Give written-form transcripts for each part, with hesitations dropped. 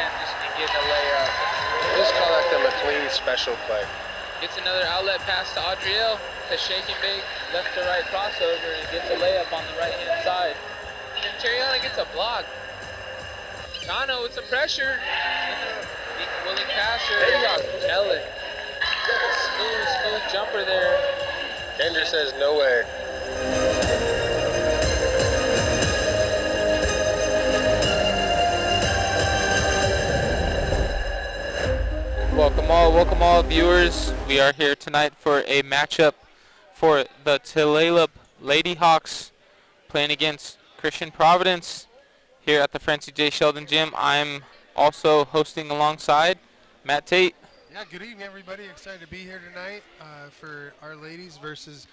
just getting a layup. Just call that the McLean special play. Gets another outlet pass to Adriel. A shake and bake, left to right crossover, and gets a layup on the right-hand side. And then Terriana gets a block. Tano with some pressure. Willing passer. There you go. Ellen. Smooth jumper there. Andrew says no way. Welcome all viewers. We are here tonight for a matchup for the Tulalip Lady Hawks playing against Christian Providence here at the Francie J. Sheldon Gym. I'm also hosting alongside Matt Tate. Yeah, good evening, everybody. Excited to be here tonight for our ladies versus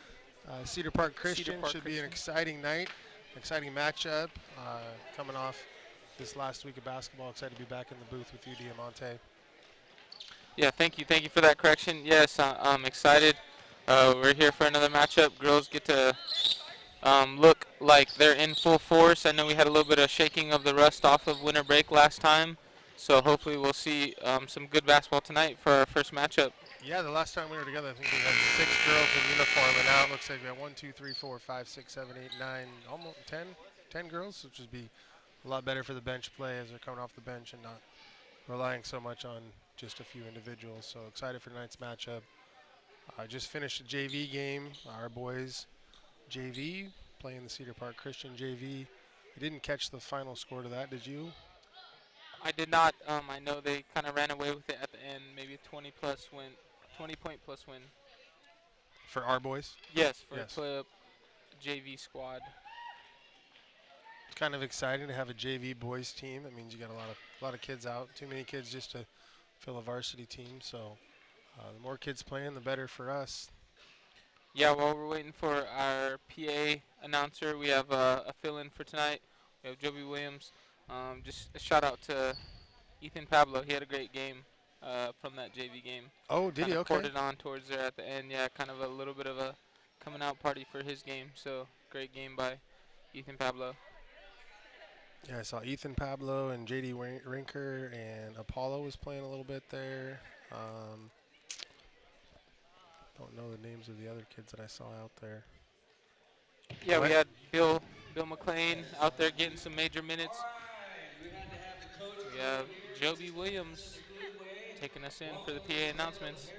Cedar Park Christian. Should be an exciting night, exciting matchup. Coming off this last week of basketball, excited to be back in the booth with you, Diamante. Yeah, thank you for that correction. Yes, I'm excited. We're here for another matchup. Girls get to look like they're in full force. I know we had a little bit of shaking of the rust off of winter break last time, so hopefully we'll see some good basketball tonight for our first matchup. Yeah, the last time we were together, I think we had 6 girls in uniform, and now it looks like we have 1, 2, 3, 4, 5, 6, 7, 8, 9, almost 10 girls, which would be a lot better for the bench play as they're coming off the bench and not relying so much on just a few individuals. So excited for tonight's matchup. I just finished a JV game. Our boys JV playing the Cedar Park Christian JV. I didn't catch the final score to that. Did you? I did not. I know they kind of ran away with it at the end. Maybe a 20 point plus win. For our boys? Yes, for the JV squad. It's kind of exciting to have a JV boys team. That means you got a lot of kids out. Too many kids just to fill a varsity team. So the more kids playing, the better for us. Yeah, while we're waiting for our PA announcer, we have a fill-in for tonight. We have Joby Williams. Just a shout out to Ethan Pablo. He had a great game from that JV game. Oh, did he? Okay. Poured it on towards there at the end. Yeah, kind of a little bit of a coming out party for his game. So great game by Ethan Pablo. Yeah, I saw Ethan Pablo and J.D. Rinker, and Apollo was playing a little bit there. Don't know the names of the other kids that I saw out there. Yeah, we had Bill McLean out there getting some major minutes. We have Joby Williams taking us in for the PA announcements.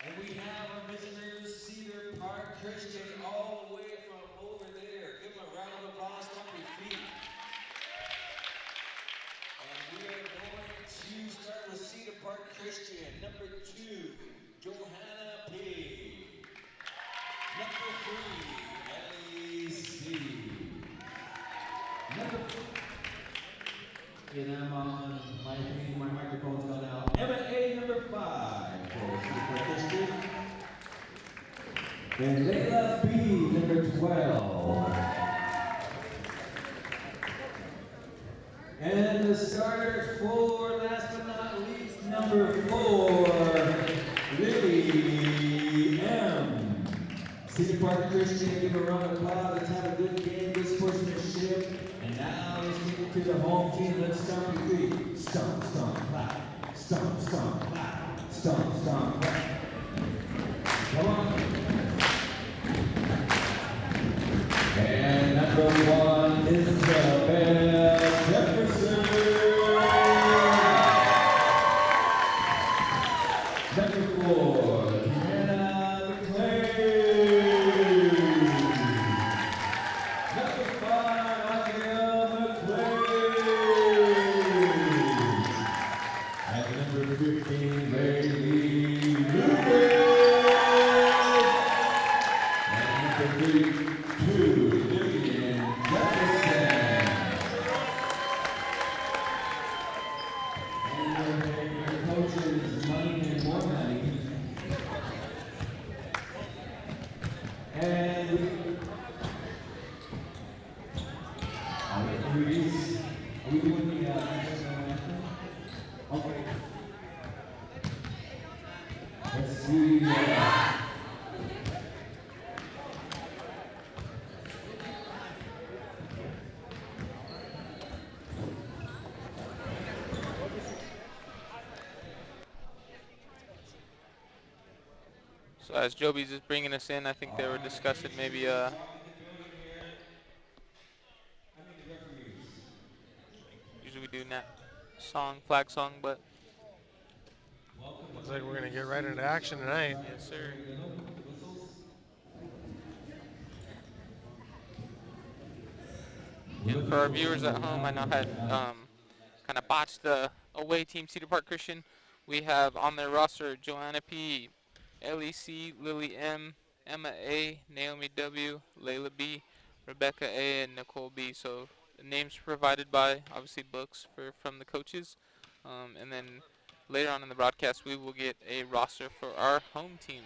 And we have our visitors, Cedar Park Christian, all the way from over there. Give them a round of applause from your feet. And we are going to start with Cedar Park Christian. Number 2, Johanna P. Number 3, Ellie C. Number 4. And I'm on my microphone's gone out. Emma A, number 5. And Layla B, number 12. And the starter for, last but not least, number 4, Lily M. Cedar Park Christian, give a round of applause. Let's have a good game, good sportsmanship. And now let's take it to the home team. Let's stomp your feet. Stomp, stomp, clap. Stomp, stomp, clap. Stomp, stomp, clap. Come on. And number 1 is Isabel Jefferson. Number 4, Hannah McLean. Number 5, Adriel McLean. And number 15, Lady Lucas. And number 2, Vivian Jefferson. And your coaches, money and more money. And are we doing the national anthem? Okay. Cedar. So as Joby's just bringing us in, I think they were discussing maybe usually we do flag song, but Looks like we're going to get right into action tonight. yes, sir. And for our viewers at home, I know I had kind of botched the away team, Cedar Park Christian. We have on their roster Joanna P, Ellie C, Lily M, Emma A, Naomi W, Layla B, Rebecca A, and Nicole B. So the names provided by obviously books from the coaches, and then later on in the broadcast we will get a roster for our home team.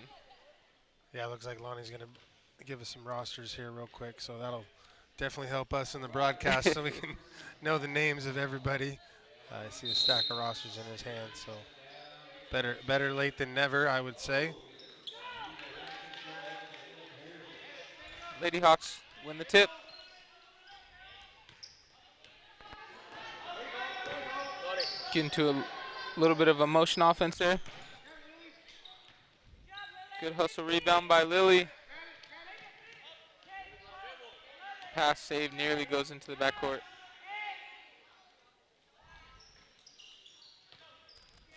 Yeah, it looks like Lonnie's going to give us some rosters here real quick, so that'll definitely help us in the broadcast so we can know the names of everybody. I see a stack of rosters in his hand, so better late than never, I would say. Lady Hawks win the tip. Get into a little bit of a motion offense there. Good hustle rebound by Lily. Pass save nearly goes into the backcourt.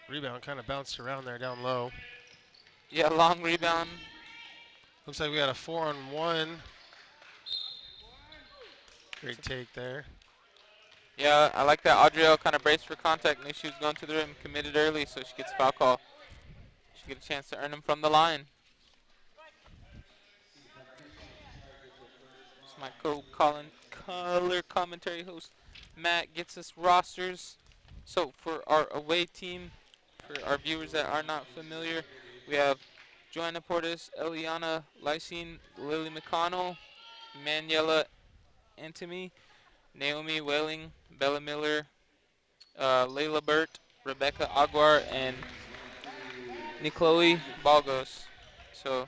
Rebound kind of bounced around there down low. Yeah, long rebound. Looks like we got a 4-on-1. Great take there. Yeah, I like that. Audrielle kind of braced for contact. Knew she was going to the rim, committed early, so she gets a foul call. She get a chance to earn them from the line. It's my color commentary host, Matt, gets us rosters. So for our away team, for our viewers that are not familiar, we have Joanna Portis, Eliana Lysine, Lily McConnell, Manuela Antimi, Naomi Welling, Bella Miller, Layla Burt, Rebecca Aguar, and Nicole Balgos. So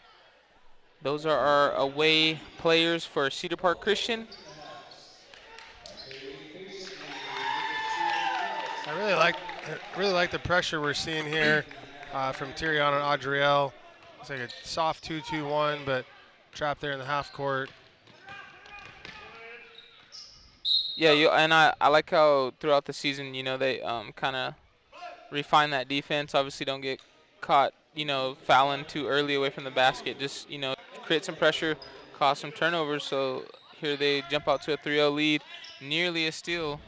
those are our away players for Cedar Park Christian. I really like the pressure we're seeing here from Tyrion and Audrielle. It's like a soft 2-2-1, but trapped there in the half court. Yeah, and I like how throughout the season, they kind of refine that defense. Obviously, don't get caught, fouling too early away from the basket. Just, create some pressure, cause some turnovers. So here they jump out to a 3-0 lead, nearly a steal.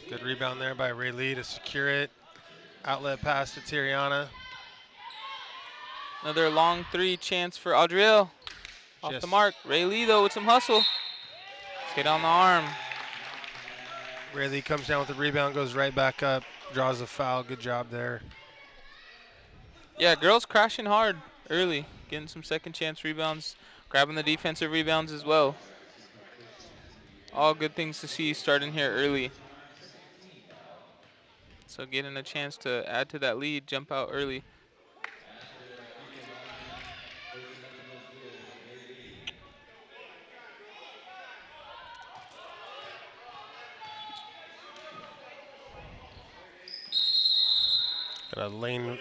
Good rebound there by Ray Lee to secure it. Outlet pass to Tyriana. Another long three chance for Audrielle. Off the mark. Ray Lee, though, with some hustle. Let's get on the arm. Ray Lee comes down with the rebound, goes right back up, draws a foul. Good job there. Yeah, girls crashing hard early, getting some second chance rebounds, grabbing the defensive rebounds as well. All good things to see starting here early. So getting a chance to add to that lead, jump out early. Got a lane.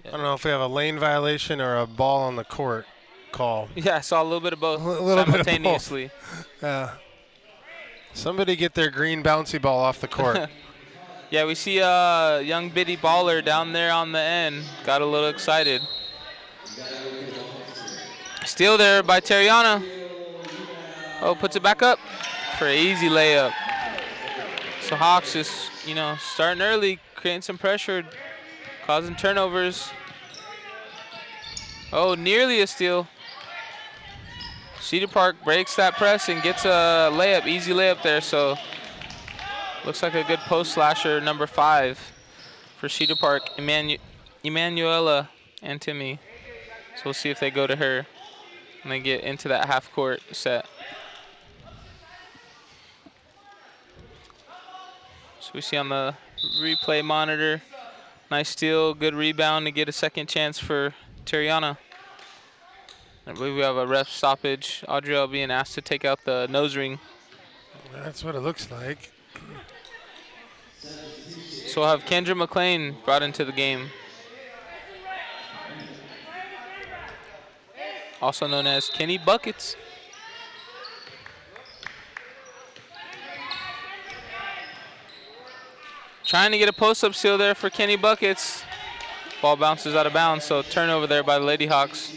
I don't know if we have a lane violation or a ball on the court call. Yeah, I saw a little bit of both simultaneously. Somebody get their green bouncy ball off the court. Yeah, we see a young bitty baller down there on the end. Got a little excited. Steal there by Terriana. Oh, puts it back up for an easy layup. So Hawks just, starting early, creating some pressure, causing turnovers. Oh, nearly a steal. Cedar Park breaks that press and gets a layup, easy layup there. So looks like a good post slasher, number 5 for Cedar Park, Emanuela and Timmy. So we'll see if they go to her and they get into that half court set. So we see on the replay monitor, Nice steal, good rebound to get a second chance for Tariana. I believe we have a ref stoppage. Audriel being asked to take out the nose ring. That's what it looks like. So we'll have Kendra McLean brought into the game. Also known as Kenny Buckets. Trying to get a post-up steal there for Kenny Buckets. Ball bounces out of bounds, so turnover there by the Lady Hawks.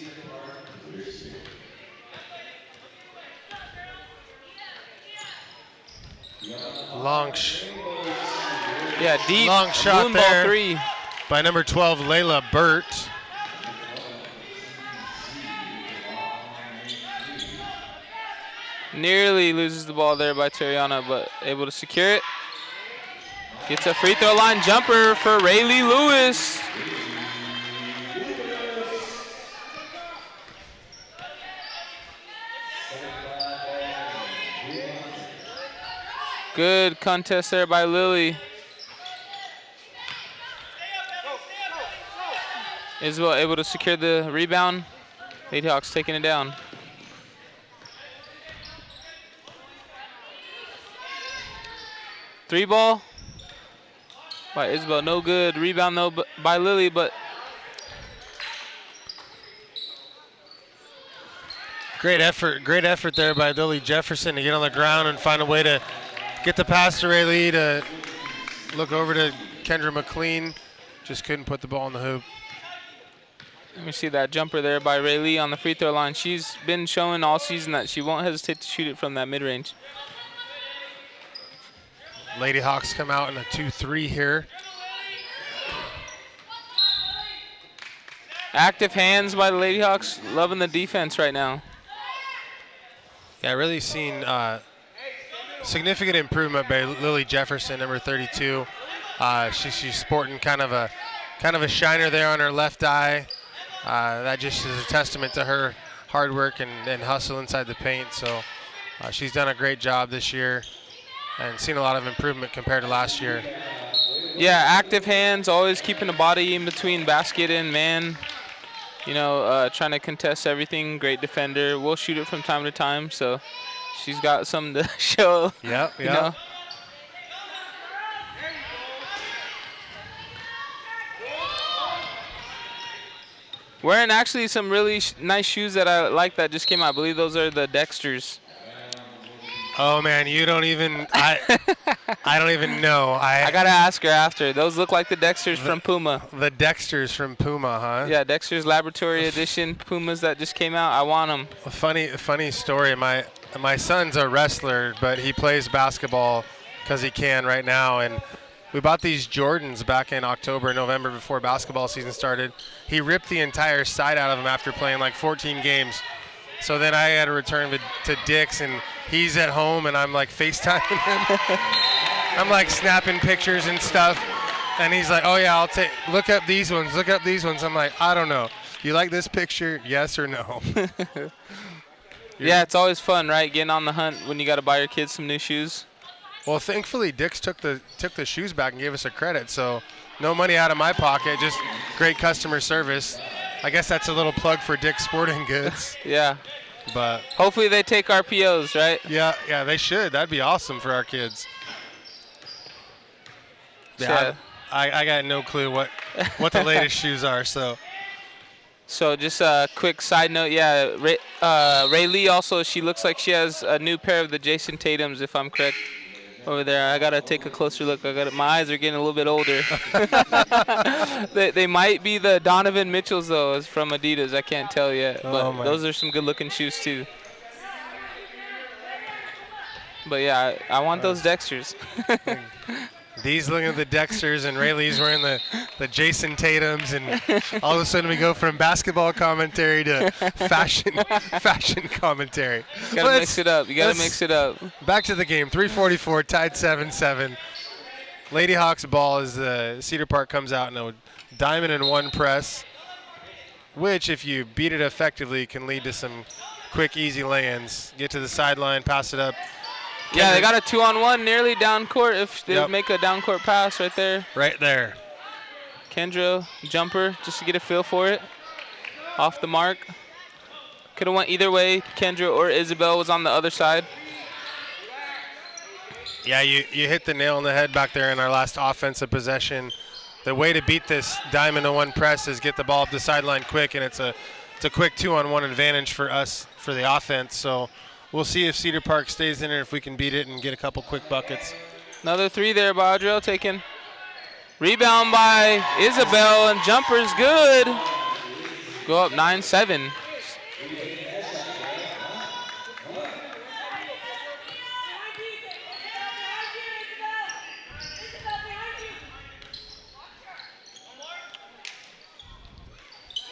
Deep. Long shot Moon there ball three. by number 12, Layla Burt. Nearly loses the ball there by Tariana, but able to secure it. Gets a free throw line jumper for Rayleigh Lewis. Good contest there by Lily. Isabel able to secure the rebound. Lady Hawks taking it down. Three ball by Isabel, no good. Rebound though by Lily, but Great effort there by Lily Jefferson to get on the ground and find a way to get the pass to Rayleigh, to look over to Kendra McLean. Just couldn't put the ball in the hoop. let me see that jumper there by Rayleigh on the free throw line. She's been showing all season that she won't hesitate to shoot it from that mid-range. Lady Hawks come out in a 2-3 here. Active hands by the Lady Hawks, loving the defense right now. Yeah, really seen significant improvement by Lily Jefferson, number 32. She's sporting kind of a shiner there on her left eye. That just is a testament to her hard work and hustle inside the paint. So she's done a great job this year and seen a lot of improvement compared to last year. Yeah, active hands, always keeping the body in between basket and man. You know, trying to contest everything. Great defender. We'll shoot it from time to time, so she's got something to show. Yep. You know? Wearing actually some really nice shoes that I like that just came out. I believe those are the Dexters. Oh man, you don't even. I don't even know. I gotta ask her after. Those look like the Dexters from Puma. The Dexters from Puma, huh? Yeah, Dexter's Laboratory Edition Pumas that just came out. I want them. A funny story. My son's a wrestler, but he plays basketball because he can right now. And we bought these Jordans back in October and November before basketball season started. He ripped the entire side out of them after playing like 14 games. So then I had to return to Dick's, and he's at home, and I'm like FaceTiming him. I'm like snapping pictures and stuff, and he's like, "Oh yeah, look up these ones. Look up these ones." I'm like, "I don't know. You like this picture? Yes or no?" Yeah, it's always fun, right? Getting on the hunt when you got to buy your kids some new shoes. Well, thankfully Dick's took the shoes back and gave us a credit, so no money out of my pocket, just great customer service. I guess that's a little plug for Dick's Sporting Goods. Yeah. But hopefully they take our POs, right? Yeah, they should. That'd be awesome for our kids. Yeah, I got no clue what the latest shoes are, so. So just a quick side note, yeah, Rayleigh also, she looks like she has a new pair of the Jason Tatums, if I'm correct. Over there, I gotta take a closer look. My eyes are getting a little bit older. they might be the Donovan Mitchells though, is from Adidas. I can't tell yet, but those are some good-looking shoes too. But yeah, I want those Dexters. Dee's looking at the Dexters, and Rayleigh's wearing the Jason Tatums, and all of a sudden we go from basketball commentary to fashion commentary. Gotta mix it up. You gotta mix it up. Back to the game. 3:44, tied 7-7. Lady Hawks ball as the Cedar Park comes out in a diamond and one press, which if you beat it effectively can lead to some quick, easy lay-ins. Get to the sideline, pass it up. Yeah, they got a 2-on-1 nearly down court if they make a down court pass right there. Right there. Kendra jumper just to get a feel for it. Off the mark. Could have went either way. Kendra or Isabel was on the other side. Yeah, you hit the nail on the head back there in our last offensive possession. The way to beat this diamond-to-one press is get the ball up the sideline quick, and it's a quick 2-on-1 advantage for us for the offense. So we'll see if Cedar Park stays in it, if we can beat it and get a couple quick buckets. Another 3 there by Audrell taken. Rebound by Isabel, and jumper's good. Go up 9-7.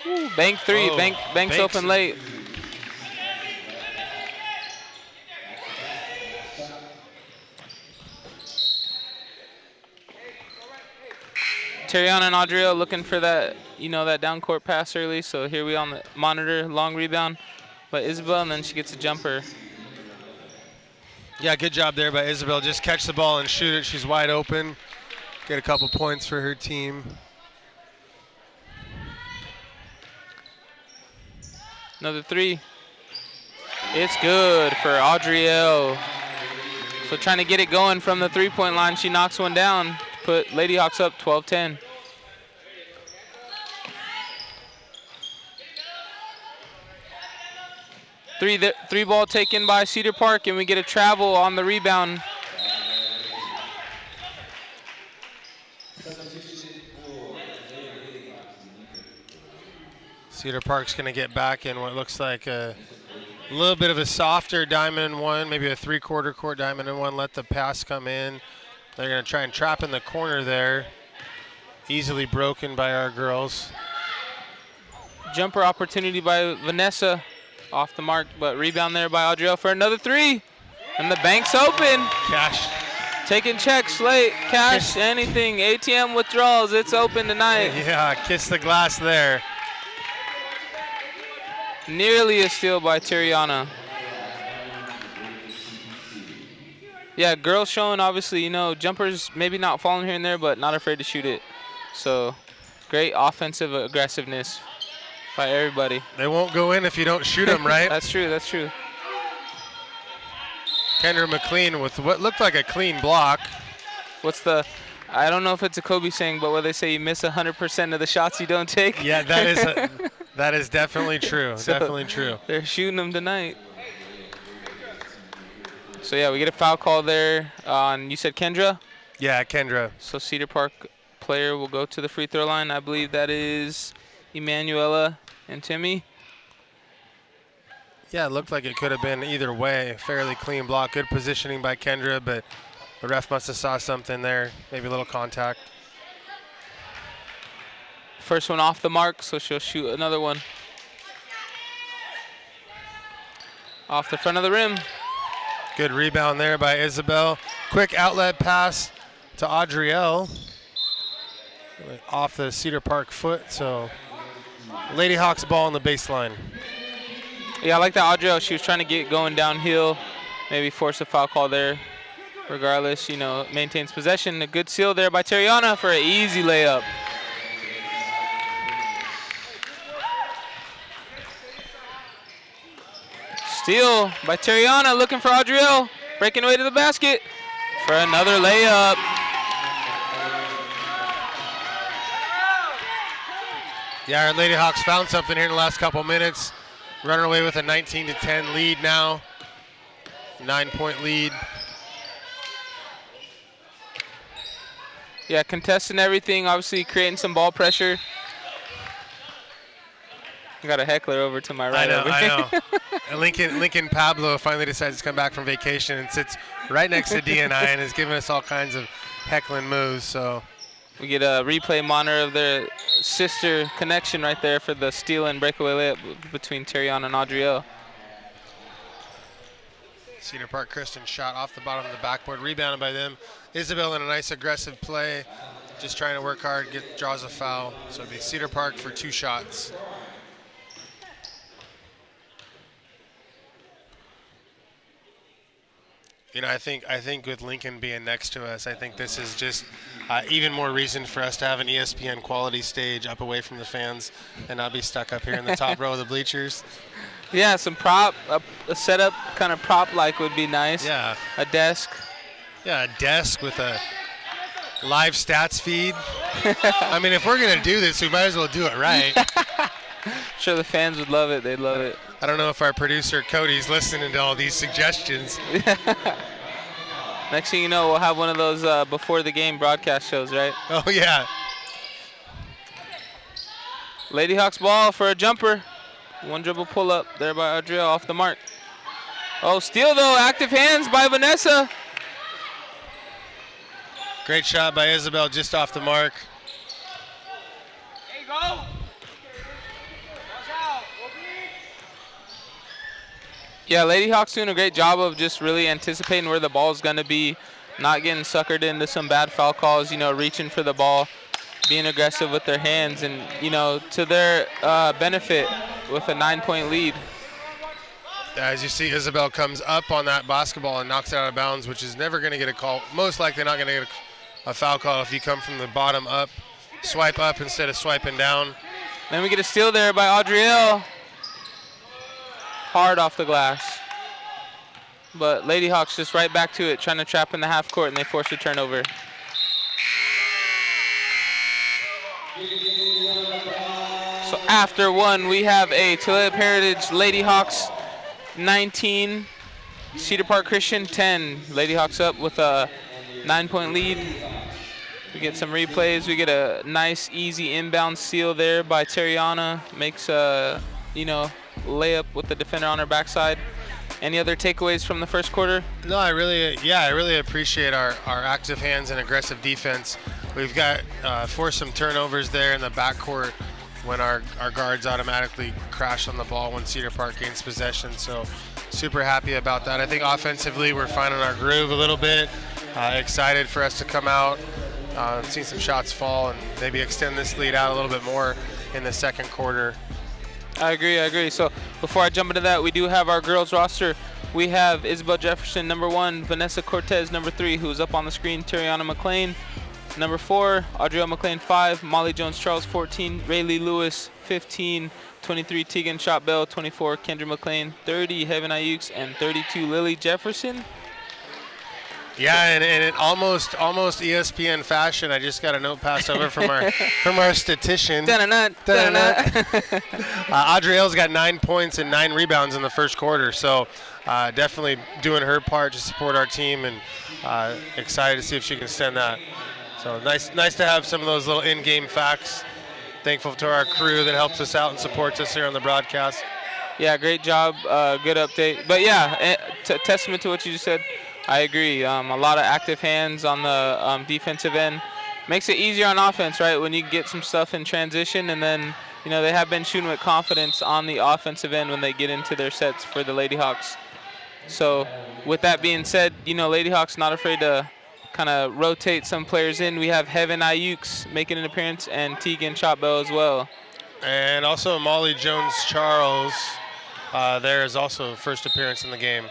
Ooh, bank 3, bank's open late. Terriana and Audrey looking for that, that down court pass early. So here we on the monitor, long rebound by Isabel, and then she gets a jumper. Yeah, good job there by Isabel. Just catch the ball and shoot it. She's wide open. Get a couple points for her team. Another 3. It's good for Audrielle. So trying to get it going from the three-point line. She knocks one down. Put Lady Hawks up 12-10. Three ball taken by Cedar Park, and we get a travel on the rebound. Cedar Park's going to get back in what looks like a little bit of a softer diamond-in-one, maybe a three-quarter court diamond-in-one. Let the pass come in. They're going to try and trap in the corner there. Easily broken by our girls. Jumper opportunity by Vanessa. Off the mark, but rebound there by Audrielle for another 3. And the bank's open. Cash. Taking checks late. Cash, anything. ATM withdrawals. It's open tonight. Yeah, kiss the glass there. Nearly a steal by Terriana. Yeah, girls showing obviously, jumpers maybe not falling here and there, but not afraid to shoot it. So great offensive aggressiveness by everybody. They won't go in if you don't shoot them, right? That's true, that's true. Kendra McLean with what looked like a clean block. I don't know if it's a Kobe saying, but what they say, you miss 100% of the shots you don't take. Yeah, that is definitely true. So definitely true. They're shooting them tonight. So yeah, we get a foul call there on, you said Kendra? Yeah, Kendra. So Cedar Park player will go to the free throw line. I believe that is Emanuela and Timmy. Yeah, it looked like it could have been either way. Fairly clean block. Good positioning by Kendra, but the ref must have saw something there. Maybe a little contact. First one off the mark, so she'll shoot another one. Off the front of the rim. Good rebound there by Isabel. Quick outlet pass to Audrielle. Off the Cedar Park foot, so Lady Hawks ball on the baseline. Yeah, I like that Audrielle. She was trying to get going downhill, maybe force a foul call there. Regardless, maintains possession. A good seal there by Terriana for an easy layup. Steal by Terriana, looking for Audrielle. Breaking away to the basket for another layup. Yeah, our Lady Hawks found something here in the last couple minutes. Running away with a 19-10 lead now. 9-point lead. Yeah, contesting everything, obviously creating some ball pressure. I got a heckler over to my right. I know. And Lincoln Pablo finally decides to come back from vacation and sits right next to DNI and is giving us all kinds of heckling moves. So we get a replay monitor of their sister connection right there for the steal and breakaway layup between Terriana and Audrielle. Cedar Park Kristen shot off the bottom of the backboard, rebounded by them. Isabel in a nice aggressive play, just trying to work hard, draws a foul. So it'll be Cedar Park for 2 shots. You know, I think with Lincoln being next to us, I think this is just even more reason for us to have an ESPN quality stage up away from the fans and not be stuck up here in the top row of the bleachers. Yeah, some prop, a setup kind of prop-like would be nice. Yeah. A desk. Yeah, a desk with a live stats feed. I mean, if we're going to do this, we might as well do it right. Sure, the fans would love it. They'd love it. I don't know if our producer, Cody's listening to all these suggestions. Next thing you know, we'll have one of those before the game broadcast shows, right? Oh, yeah. Lady Hawks ball for a jumper. One dribble pull up there by Adriel off the mark. Oh, steal though. Active hands by Vanessa. Great shot by Isabel just off the mark. There you go. Watch out. Yeah, Lady Hawks doing a great job of just really anticipating where the ball is going to be, not getting suckered into some bad foul calls, you know, reaching for the ball, being aggressive with their hands, and, you know, to their benefit with a 9-point lead. As you see, Isabel comes up on that basketball and knocks it out of bounds, which is never going to get a call. Most likely not going to get a foul call if you come from the bottom up, swipe up instead of swiping down. Then we get a steal there by Adriel. Hard off the glass. But Lady Hawks just right back to it, trying to trap in the half court, and they force a turnover. So after one, we have a Toledo Heritage Lady Hawks 19, Cedar Park Christian 10. Lady Hawks up with a 9-point lead. We get some replays. We get a nice, easy inbound steal there by Terriana. Makes a, you know, layup with the defender on her backside. Any other takeaways from the first quarter? No, I really appreciate our active hands and aggressive defense. We've got forced some turnovers there in the backcourt when our guards automatically crash on the ball when Cedar Park gains possession. So super happy about that. I think offensively we're finding our groove a little bit. Excited for us to come out, seen some shots fall, and maybe extend this lead out a little bit more in the second quarter. I agree. So before I jump into that, we do have our girls roster. We have Isabel Jefferson, number 1, Vanessa Cortez, number 3, who's up on the screen, Terriana McLean, number 4, Adriel McLean, 5, Molly Jones-Charles, 14, Rayleigh Lewis, 15, 23, Tegan Shotbell, 24, Kendra McLean, 30, Heaven Ayukes, and 32, Lily Jefferson. Yeah, and in almost ESPN fashion, I just got a note passed over from our statistician. Adriel's got 9 points and 9 rebounds in the first quarter, so definitely doing her part to support our team, and excited to see if she can extend that. So nice to have some of those little in-game facts. Thankful to our crew that helps us out and supports us here on the broadcast. Yeah, great job, good update. But yeah, testament to what you just said. I agree. A lot of active hands on the defensive end. Makes it easier on offense, right? When you get some stuff in transition, and then, you know, they have been shooting with confidence on the offensive end when they get into their sets for the Lady Hawks. So with that being said, you know, Lady Hawks not afraid to kind of rotate some players in. We have Heaven Ayukes making an appearance, and Tegan Shotbell as well. And also Molly Jones-Charles there is also first appearance in the game.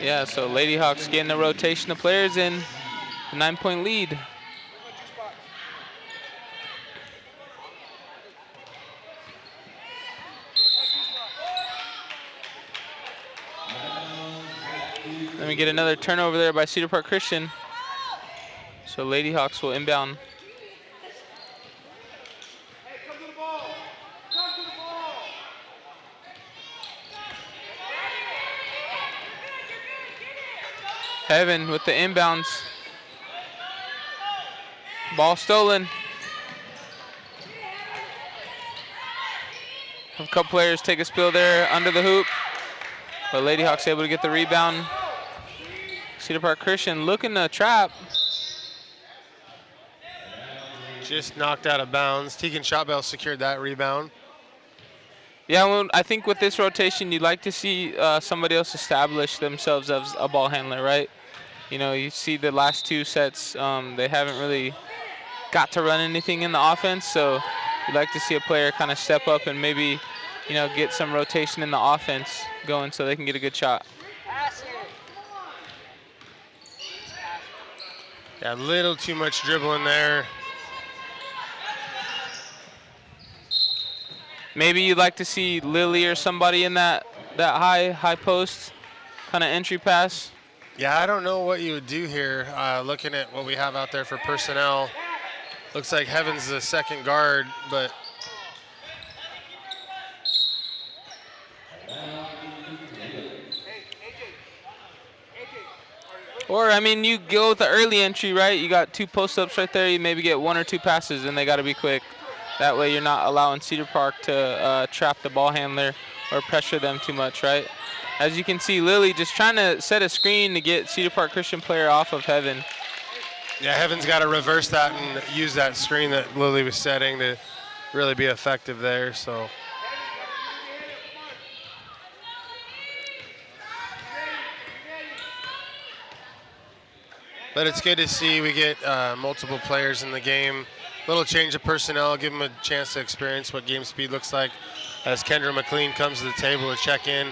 Yeah, so Lady Hawks getting a rotation of players in, a 9-point lead. Let me get another turnover there by Cedar Park Christian. So Lady Hawks will inbound. Heaven with the inbounds. Ball stolen. A couple players take a spill there under the hoop, but Lady Hawks able to get the rebound. Cedar Park Christian looking to trap. Just knocked out of bounds. Tegan Shotbell secured that rebound. Yeah, well, I think with this rotation, you'd like to see somebody else establish themselves as a ball handler, right? You know, you see the last 2 sets, they haven't really got to run anything in the offense, so you'd like to see a player kind of step up and maybe, you know, get some rotation in the offense going so they can get a good shot. Yeah, a little too much dribbling there. Maybe you'd like to see Lily or somebody in that high post kind of entry pass. Yeah, I don't know what you would do here. Looking at what we have out there for personnel, looks like Heaven's the second guard, but Or, I mean, you go with the early entry, right? You got 2 post-ups right there. You maybe get 1 or 2 passes, and they got to be quick. That way you're not allowing Cedar Park to trap the ball handler or pressure them too much, right? As you can see, Lily just trying to set a screen to get Cedar Park Christian player off of Heaven. yeah, Heaven's got to reverse that and use that screen that Lily was setting to really be effective there. So. But it's good to see we get multiple players in the game. Little change of personnel, give them a chance to experience what game speed looks like as Kendra McLean comes to the table to check in.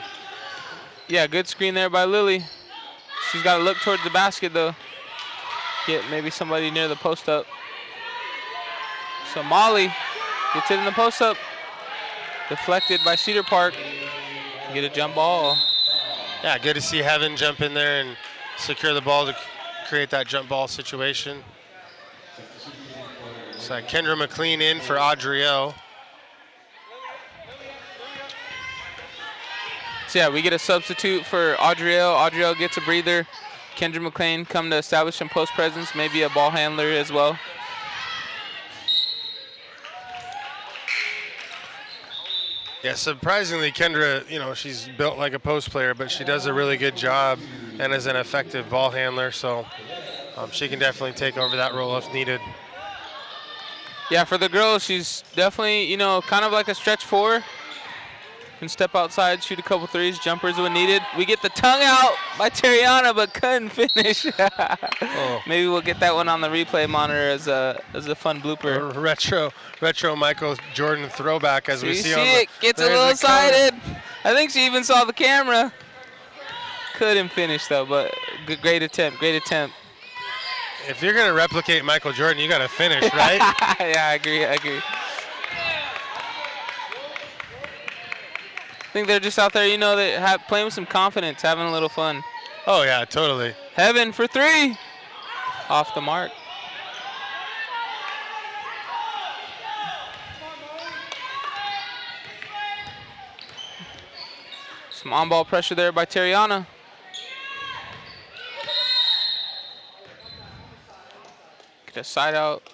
Yeah, good screen there by Lily. She's got to look towards the basket, though. Get maybe somebody near the post-up. So Molly gets it in the post-up. Deflected by Cedar Park. Get a jump ball. Yeah, good to see Heaven jump in there and secure the ball to create that jump ball situation. So Kendra McLean in for Adriel. So yeah, we get a substitute for Adriel. Adriel gets a breather. Kendra McLean come to establish some post presence, maybe a ball handler as well. Yeah, surprisingly, Kendra, she's built like a post player, but she does a really good job and is an effective ball handler, so she can definitely take over that role if needed. Yeah, for the girls, she's definitely, kind of like a stretch 4. Can step outside, shoot a couple threes, jumpers when needed. We get the tongue out by Terriana, but couldn't finish. Oh. Maybe we'll get that one on the replay monitor as a fun blooper. Retro Michael Jordan throwback as we see on it. Gets a little excited. I think she even saw the camera. Couldn't finish though, but great attempt. If you're gonna replicate Michael Jordan, you gotta finish, right? Yeah, I agree. I think they're just out there, they playing with some confidence, having a little fun. Oh yeah, totally. Heaven for 3. Off the mark. Some on-ball pressure there by Terriana. Get a side out.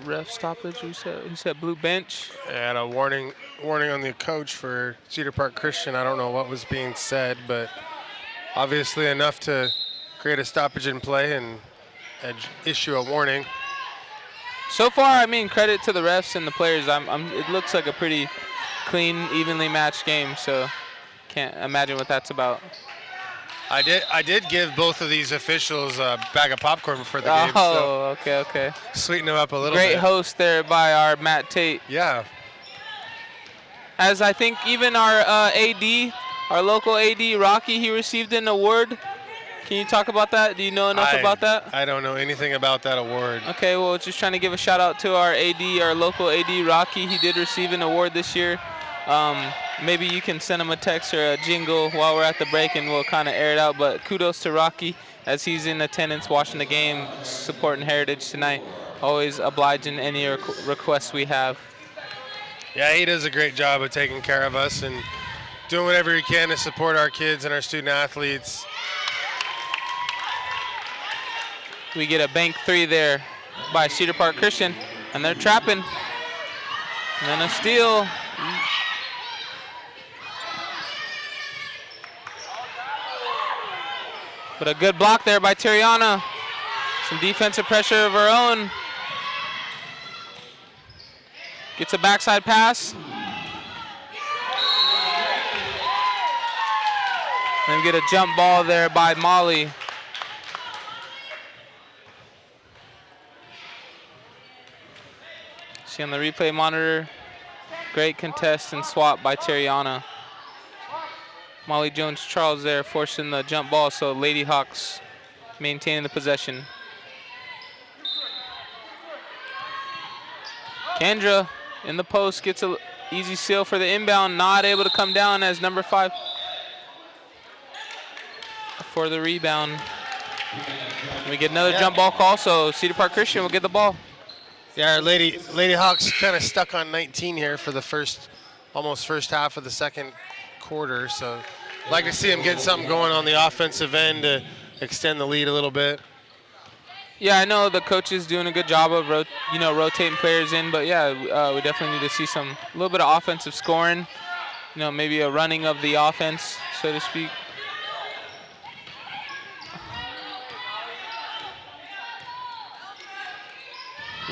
Ref stoppage, he said blue bench. And a warning on the coach for Cedar Park Christian. I don't know what was being said, but obviously enough to create a stoppage in play and issue a warning. So far, I mean, credit to the refs and the players. It looks like a pretty clean, evenly matched game, so can't imagine what that's about. I did give both of these officials a bag of popcorn before the game. Oh, so okay. Sweeten them up a little bit. Great host there by our Matt Tate. Yeah. As I think even our AD, our local AD, Rocky, he received an award. Can you talk about that? Do you know enough about that? I don't know anything about that award. Okay, well, just trying to give a shout out to our AD, our local AD, Rocky. He did receive an award this year. Maybe you can send him a text or a jingle while we're at the break and we'll kind of air it out. But kudos to Rocky as he's in attendance watching the game, supporting Heritage tonight. Always obliging any requests we have. Yeah, he does a great job of taking care of us and doing whatever he can to support our kids and our student athletes. We get a bank 3 there by Cedar Park Christian, and they're trapping. And then a steal. But a good block there by Terriana. Some defensive pressure of her own. Gets a backside pass. And get a jump ball there by Molly. See on the replay monitor, great contest and swap by Terriana. Molly Jones-Charles there forcing the jump ball, so Lady Hawks maintaining the possession. Kendra in the post gets an easy seal for the inbound. Not able to come down as number 5 for the rebound. We get another jump ball call, so Cedar Park Christian will get the ball. Yeah, our Lady Hawks kind of stuck on 19 here for the almost first half of the second quarter. So I'd like to see them get something going on the offensive end to extend the lead a little bit. Yeah, I know the coach is doing a good job of rotating players in, but yeah, we definitely need to see a little bit of offensive scoring. Maybe a running of the offense, so to speak.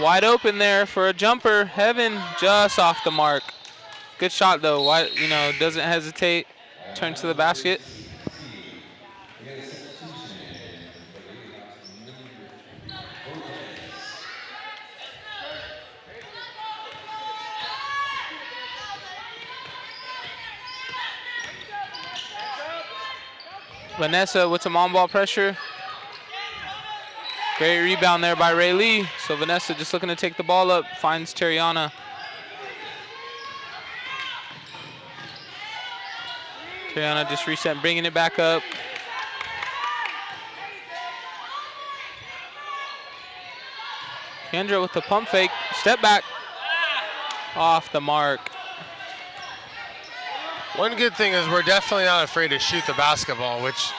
Wide open there for a jumper. Heaven just off the mark. Good shot though. Doesn't hesitate. Turns to the basket. Vanessa with some on-ball pressure. Great rebound there by Ray Lee. So Vanessa just looking to take the ball up, finds Terriana. Terriana just reset, bringing it back up. Kendra with the pump fake, step back, off the mark. One good thing is we're definitely not afraid to shoot the basketball, which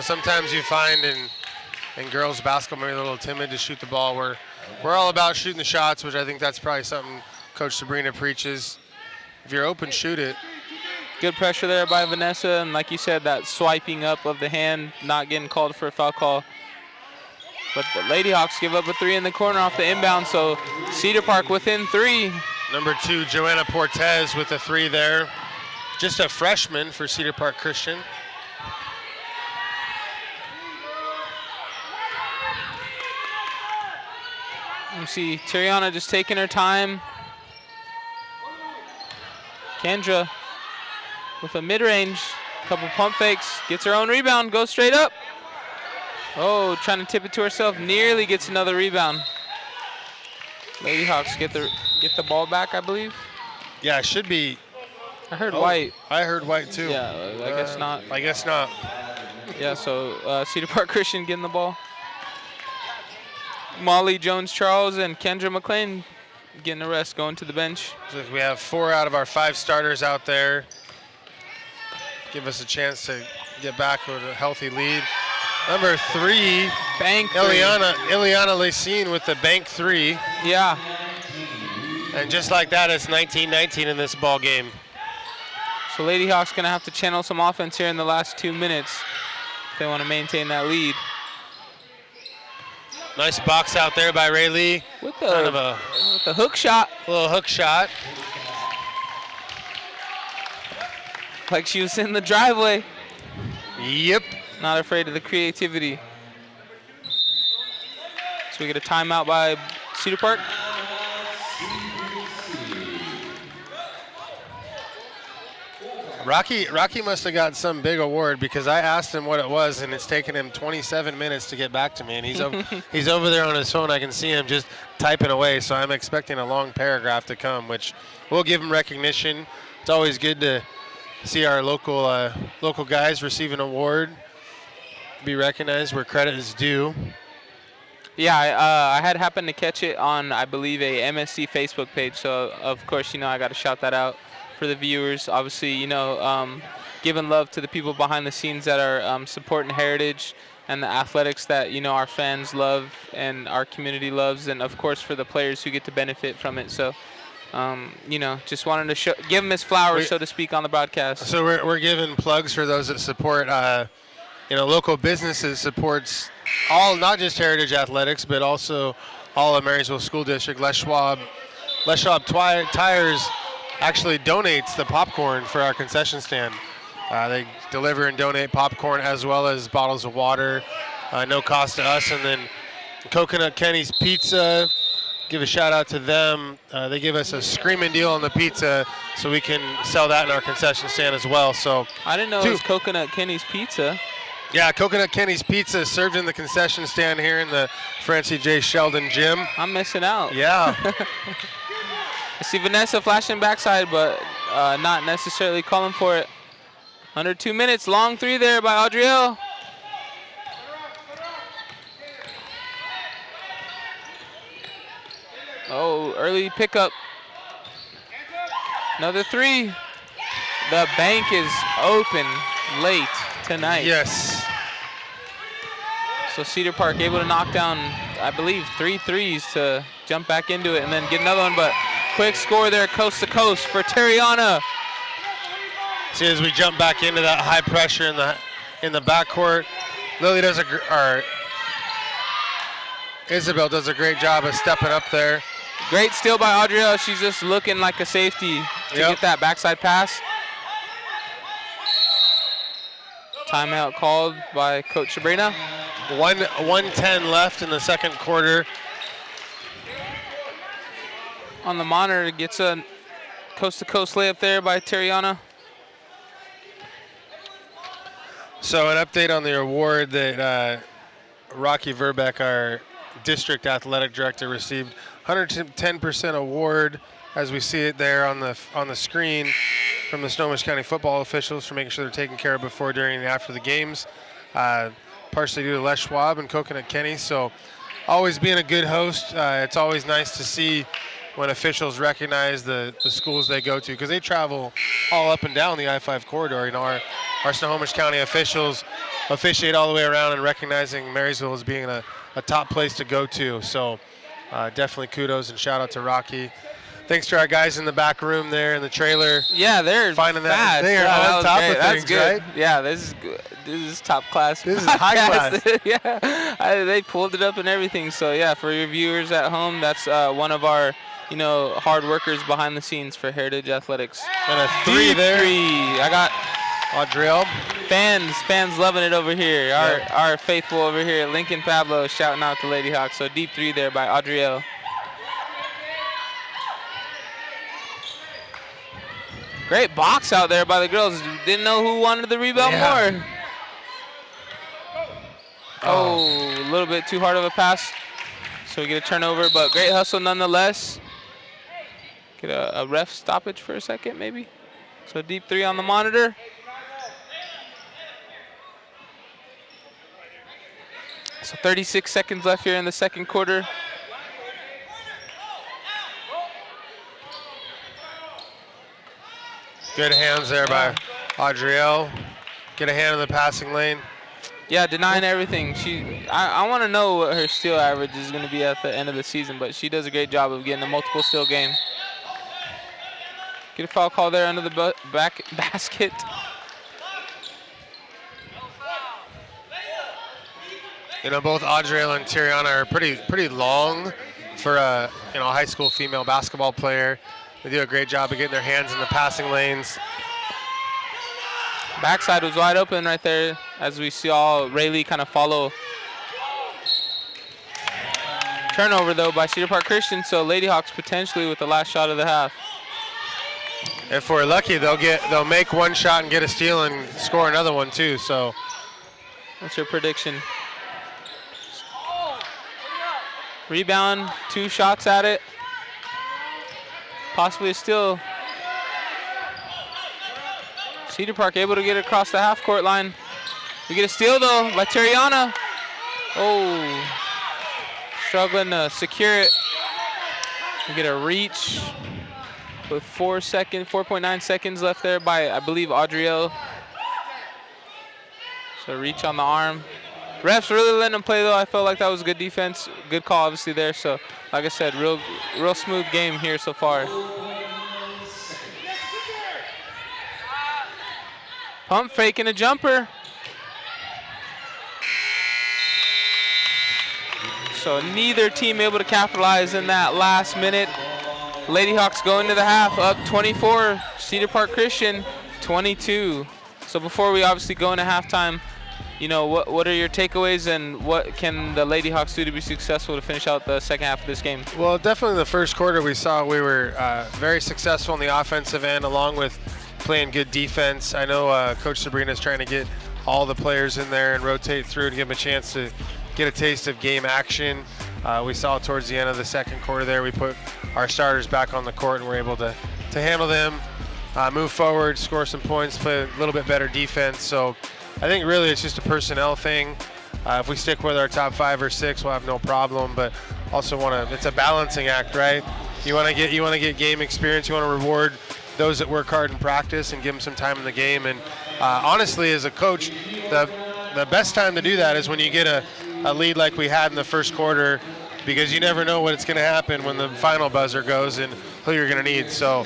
sometimes you find in girls basketball, maybe a little timid to shoot the ball. We're all about shooting the shots, which I think that's probably something Coach Sabrina preaches. If you're open, shoot it. Good pressure there by Vanessa, and like you said, that swiping up of the hand, not getting called for a foul call. But the Lady Hawks give up a 3 in the corner off the inbound, so Cedar Park within 3. Number 2, Joanna Portez with a 3 there. Just a freshman for Cedar Park Christian. You see Terriana just taking her time. Kendra with a mid-range, couple pump fakes, gets her own rebound, goes straight up. Oh, trying to tip it to herself, nearly gets another rebound. Lady Hawks get the ball back, I believe. Yeah, it should be. I heard white. I heard white too. Yeah, I guess not. I guess not. Yeah, so Cedar Park Christian getting the ball. Molly Jones-Charles and Kendra McLean getting a rest, going to the bench. So we have 4 out of our 5 starters out there. Give us a chance to get back with a healthy lead. Number 3, bank Ileana Lacine with the bank 3. Yeah. And just like that, it's 19-19 in this ball game. So Lady Hawks gonna have to channel some offense here in the last 2 minutes if they want to maintain that lead. Nice box out there by Ray Lee. With the hook shot. A little hook shot. Like she was in the driveway. Yep. Not afraid of the creativity. So we get a timeout by Cedar Park. Rocky must have got some big award because I asked him what it was, and it's taken him 27 minutes to get back to me. And he's over there on his phone. I can see him just typing away. So I'm expecting a long paragraph to come, which we'll give him recognition. It's always good to see our local guys receive an award, be recognized where credit is due. Yeah, I had happened to catch it on, I believe, a MSC Facebook page. So of course, I got to shout that out for the viewers. Obviously, giving love to the people behind the scenes that are supporting heritage and the athletics that our fans love and our community loves, and of course for the players who get to benefit from it. So just wanted to give him his flowers, so to speak, on the broadcast. So we're giving plugs for those that support local businesses, supports all, not just heritage athletics, but also all of Marysville School District. Les Schwab Tires actually donates the popcorn for our concession stand. They deliver and donate popcorn as well as bottles of water, no cost to us. And then Coconut Kenny's Pizza, give a shout out to them. They give us a screaming deal on the pizza so we can sell that in our concession stand as well. So I didn't know it was Coconut Kenny's Pizza. Yeah, Coconut Kenny's Pizza is served in the concession stand here in the Francie J. Sheldon gym. I'm missing out. Yeah. I see Vanessa flashing backside, but not necessarily calling for it. Under 2 minutes, long three there by Audriel. Oh, early pickup. Another three. The bank is open late tonight. Yes. So Cedar Park able to knock down, I believe, 3 threes to jump back into it and then get another one, but quick score there coast to coast for Terriana. See, as we jump back into that high pressure in the backcourt, Lily does Isabel does a great job of stepping up there. Great steal by Audriel. She's just looking like a safety to get that backside pass. Timeout called by Coach Sabrina. 1:10 left in the second quarter. On the monitor, gets a coast-to-coast layup there by Terriana. So an update on the award that Rocky Verbeck, our district athletic director, received. 110% award, as we see it there on the screen, from the Snohomish County football officials for making sure they're taken care of before, during, and after the games. Partially due to Les Schwab and Coconut Kenny. So always being a good host. It's always nice to see when officials recognize the schools they go to, because they travel all up and down the I-5 corridor. You know, our Snohomish County officials officiate all the way around, and recognizing Marysville as being a top place to go to. So definitely kudos and shout out to Rocky. Thanks to our guys in the back room there in the trailer. Yeah, they're finding fast. that they are on top of That's things, good. right? Yeah, this is good. This is top class. This is high class. Yeah, they pulled it up and everything. So yeah, for your viewers at home, that's one of our, hard workers behind the scenes for Heritage Athletics. And a three there. I got Audriel. Fans loving it over here. Our faithful over here, Lincoln Pablo, shouting out the Lady Hawks. So deep three there by Audriel. Great box out there by the girls. Didn't know who wanted the rebound more. Oh, a little bit too hard of a pass. So we get a turnover, but great hustle nonetheless. Get a ref stoppage for a second, maybe. So deep three on the monitor. So 36 seconds left here in the second quarter. Good hands there by Audriel. Get a hand in the passing lane. Yeah, denying everything. I want to know what her steal average is going to be at the end of the season, but she does a great job of getting a multiple steal game. Get a foul call there under the back basket. Both Audriel and Terriana are pretty long for a high school female basketball player. They do a great job of getting their hands in the passing lanes. Backside was wide open right there, as we saw Rayleigh kind of follow. Turnover though by Cedar Park Christian, so Lady Hawks potentially with the last shot of the half. If we're lucky, they'll make one shot and get a steal and score another one too. So that's your prediction. Rebound, 2 shots at it. Possibly a steal. Cedar Park able to get it across the half-court line. We get a steal, though, by Terriana. Oh, struggling to secure it. We get a reach with 4.9 seconds left there by, I believe, Audriel. So reach on the arm. Refs really letting them play, though. I felt like that was good defense. Good call, obviously, there. So, like I said, real smooth game here so far. Pump fake and a jumper. So neither team able to capitalize in that last minute. Lady Hawks go into the half up 24. Cedar Park Christian 22. So before we obviously go into halftime, what are your takeaways, and what can the Lady Hawks do to be successful to finish out the second half of this game? Well, definitely the first quarter we were very successful on the offensive end, along with playing good defense. I know Coach Sabrina is trying to get all the players in there and rotate through to give them a chance to get a taste of game action. We saw towards the end of the second quarter there, we put our starters back on the court and were able to handle them, move forward, score some points, play a little bit better defense. So I think really it's just a personnel thing. If we stick with our top 5 or 6, we'll have no problem. But also it's a balancing act, right? You want to get game experience. You want to reward those that work hard in practice and give them some time in the game. And honestly, as a coach, the best time to do that is when you get a lead like we had in the first quarter, because you never know what's going to happen when the final buzzer goes and who you're going to need. So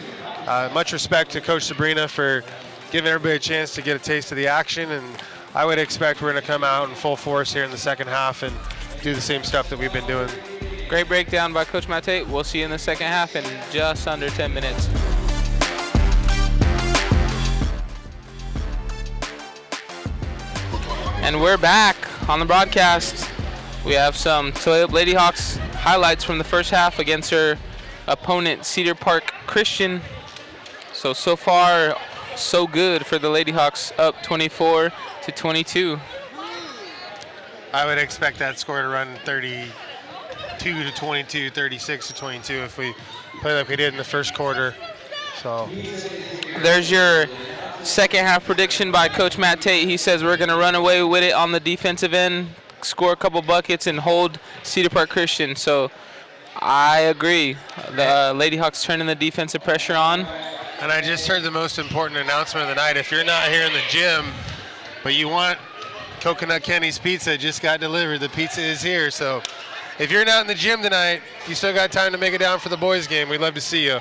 much respect to Coach Sabrina for giving everybody a chance to get a taste of the action, and I would expect we're going to come out in full force here in the second half and do the same stuff that we've been doing. Great breakdown by Coach Mate. We'll see you in the second half in just under 10 minutes. And we're back on the broadcast. We have some Toledo Lady Hawks highlights from the first half against her opponent, Cedar Park Christian. So far, so good for the Lady Hawks, up 24-22. I would expect that score to run 32-22, 36-22 if we play like we did in the first quarter. So there's your second half prediction by Coach Matt Tate. He says we're going to run away with it on the defensive end, score a couple buckets, and hold Cedar Park Christian. So I agree. The Lady Hawks turning the defensive pressure on. And I just heard the most important announcement of the night. If you're not here in the gym, but you want Coconut Kenny's pizza, just got delivered. The pizza is here. So if you're not in the gym tonight, you still got time to make it down for the boys game. We'd love to see you.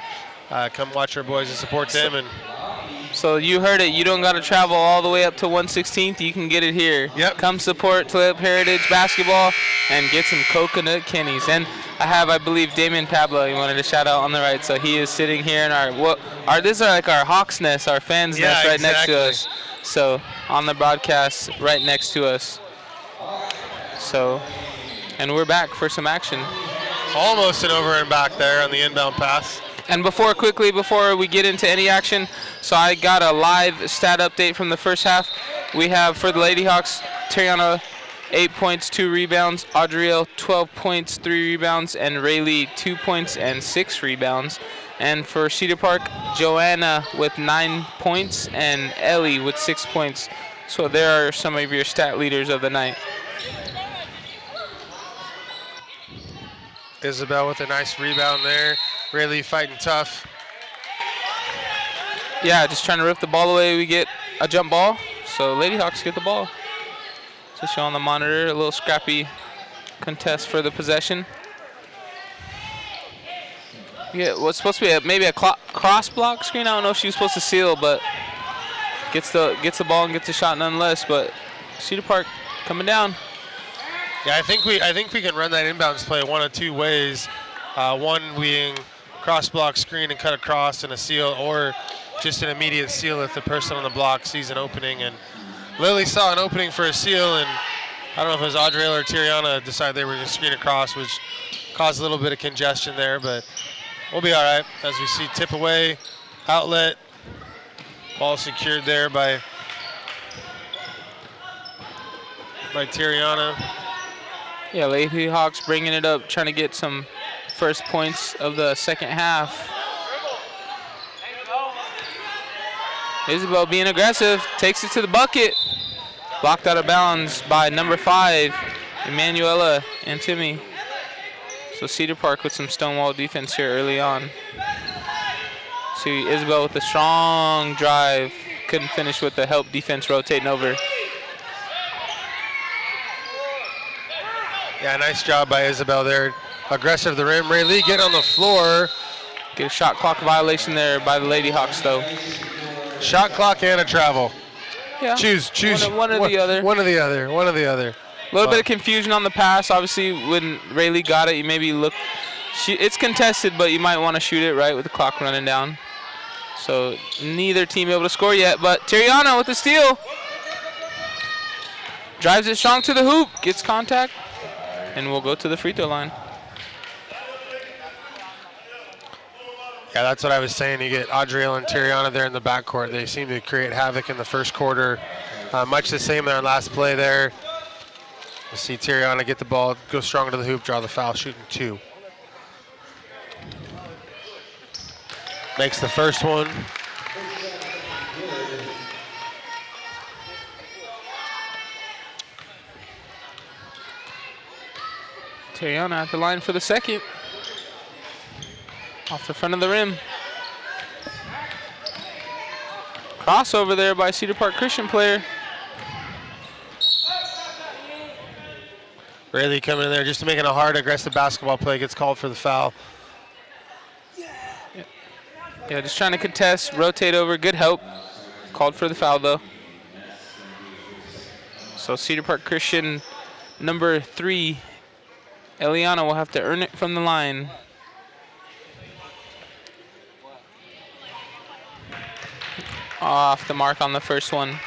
Come watch our boys and support them. And so you heard it. You don't got to travel all the way up to 116th. You can get it here. Yep. Come support Toledo Heritage basketball and get some Coconut Kenny's. And I have, I believe, Damien Pablo. He wanted to shout out on the right. So he is sitting here in this is like our Hawks nest, our fans nest right next to us. So on the broadcast right next to us. So, and we're back for some action. Almost an over and back there on the inbound pass. And before we get into any action, so I got a live stat update from the first half. We have for the Lady Hawks, Tariana 8 points, 2 rebounds, Audrielle 12 points, 3 rebounds, and Rayleigh 2 points and 6 rebounds. And for Cedar Park, Joanna with 9 points and Ellie with 6 points. So there are some of your stat leaders of the night. Isabel with a nice rebound there. Rayleigh fighting tough. Yeah, just trying to rip the ball away. We get a jump ball. So Lady Hawks get the ball. To show on the monitor, a little scrappy contest for the possession. Yeah, what's supposed to be maybe a cross block screen. I don't know if she was supposed to seal, but gets the ball and gets the shot nonetheless. But Cedar Park coming down. Yeah, I think we can run that inbounds play one of two ways. One being cross block screen and cut across and a seal, or just an immediate seal if the person on the block sees an opening. And Lily saw an opening for a seal, and I don't know if it was Audrielle or Tiriana decided they were going to screen across, which caused a little bit of congestion there, but we'll be all right as we see tip away, outlet, ball secured there by Tiriana. Yeah, Lady Hawks bringing it up, trying to get some first points of the second half. Isabel being aggressive, takes it to the bucket. Blocked out of bounds by number 5, Emanuela and Timmy. So Cedar Park with some stonewall defense here early on. See Isabel with a strong drive. Couldn't finish with the help defense rotating over. Yeah, nice job by Isabel there. Aggressive to the rim. Rayleigh get on the floor. Get a shot clock violation there by the Lady Hawks though. Shot clock and a travel. Yeah. Choose. One or the other. One or the other. A little bit of confusion on the pass. Obviously, when Rayleigh got it, you maybe look. It's contested, but you might want to shoot it right with the clock running down. So neither team able to score yet, but Tiriana with the steal. Drives it strong to the hoop, gets contact, and we'll go to the free throw line. Yeah, that's what I was saying. You get Audrielle and Tiriana there in the backcourt. They seem to create havoc in the first quarter. Much the same in our last play there. We'll see Tiriana get the ball, go strong to the hoop, draw the foul, shooting 2. Makes the first one. Tariana at the line for the second. Off the front of the rim. Crossover there by Cedar Park Christian player. Rayleigh coming in there just making a hard, aggressive basketball play, gets called for the foul. Yeah, just trying to contest, rotate over, good help. Called for the foul though. So Cedar Park Christian, number 3, Eliana will have to earn it from the line. Off the mark on the first one.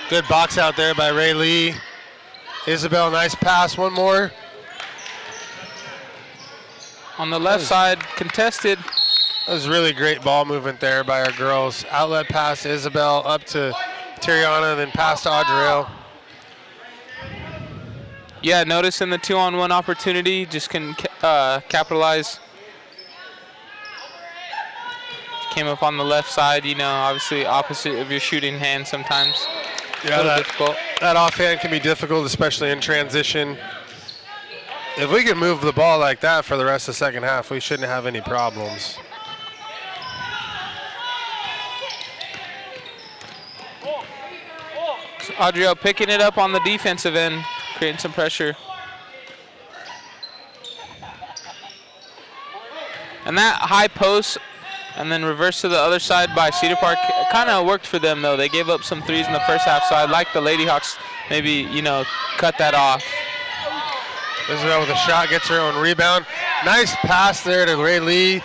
Good box out there by Rayleigh. Isabel, nice pass, one more. On the left side, contested. That was really great ball movement there by our girls. Outlet pass to Isabel, up to Tiriana, then pass to Audriel. Yeah, notice in the 2-on-1 opportunity, just couldn't capitalize. Came up on the left side, you know, obviously opposite of your shooting hand sometimes. Yeah, difficult. That offhand can be difficult, especially in transition. If we can move the ball like that for the rest of the second half, we shouldn't have any problems. So Audriel picking it up on the defensive end, creating some pressure. And that high post and then reverse to the other side by Cedar Park kind of worked for them though. They gave up some threes in the first half, so I'd like the Lady Hawks maybe, you know, cut that off. Isabel with a shot, gets her own rebound. Nice pass there to Rayleigh.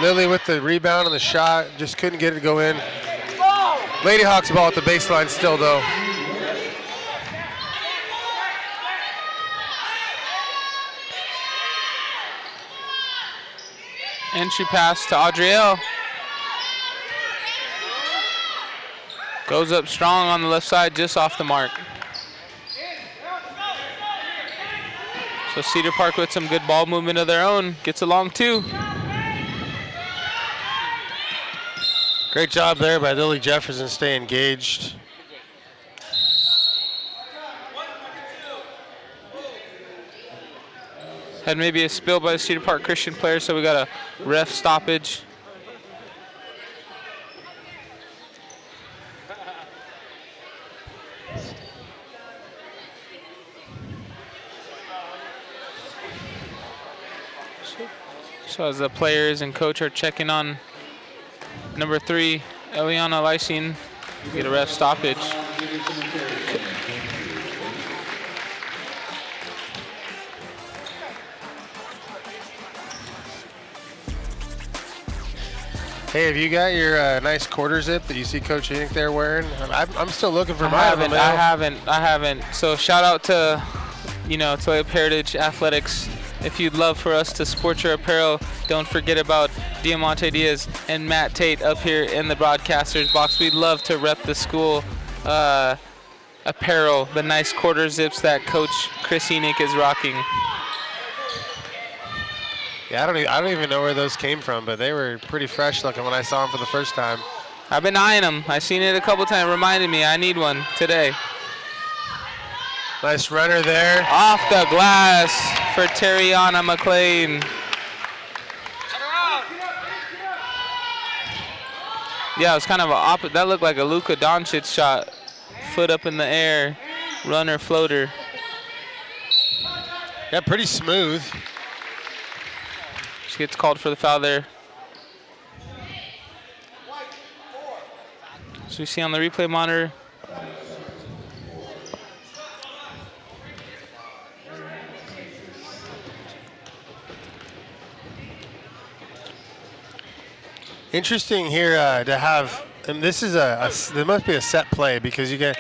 Lily with the rebound and the shot, just couldn't get it to go in. Lady Hawks ball at the baseline still though. Entry pass to Audriel. Goes up strong on the left side, just off the mark. So Cedar Park with some good ball movement of their own, gets along too. Great job there by Lily Jefferson, stay engaged. Had maybe a spill by the Cedar Park Christian player, so we got a ref stoppage. So as the players and coach are checking on number 3, Eliana Lysine, get a ref stoppage. Hey, have you got your nice quarter zip that you see Coach Enoch there wearing? I'm still looking for I mine. haven't. So shout out to, you know, Toyota Heritage Athletics. If you'd love for us to sport your apparel, don't forget about Diamante Diaz and Matt Tate up here in the broadcaster's box. We'd love to rep the school apparel, the nice quarter zips that Coach Chris Enoch is rocking. Yeah, I don't even know where those came from, but they were pretty fresh looking when I saw them for the first time. I've been eyeing them. I've seen it a couple times. Reminded me I need one today. Nice runner there. Off the glass for Tariana McLean. Yeah, it was kind of a that looked like a Luka Doncic shot. Foot up in the air, runner, floater. Yeah, pretty smooth. She gets called for the foul there. So we see on the replay monitor. Interesting here to have, and this is there must be a set play because you get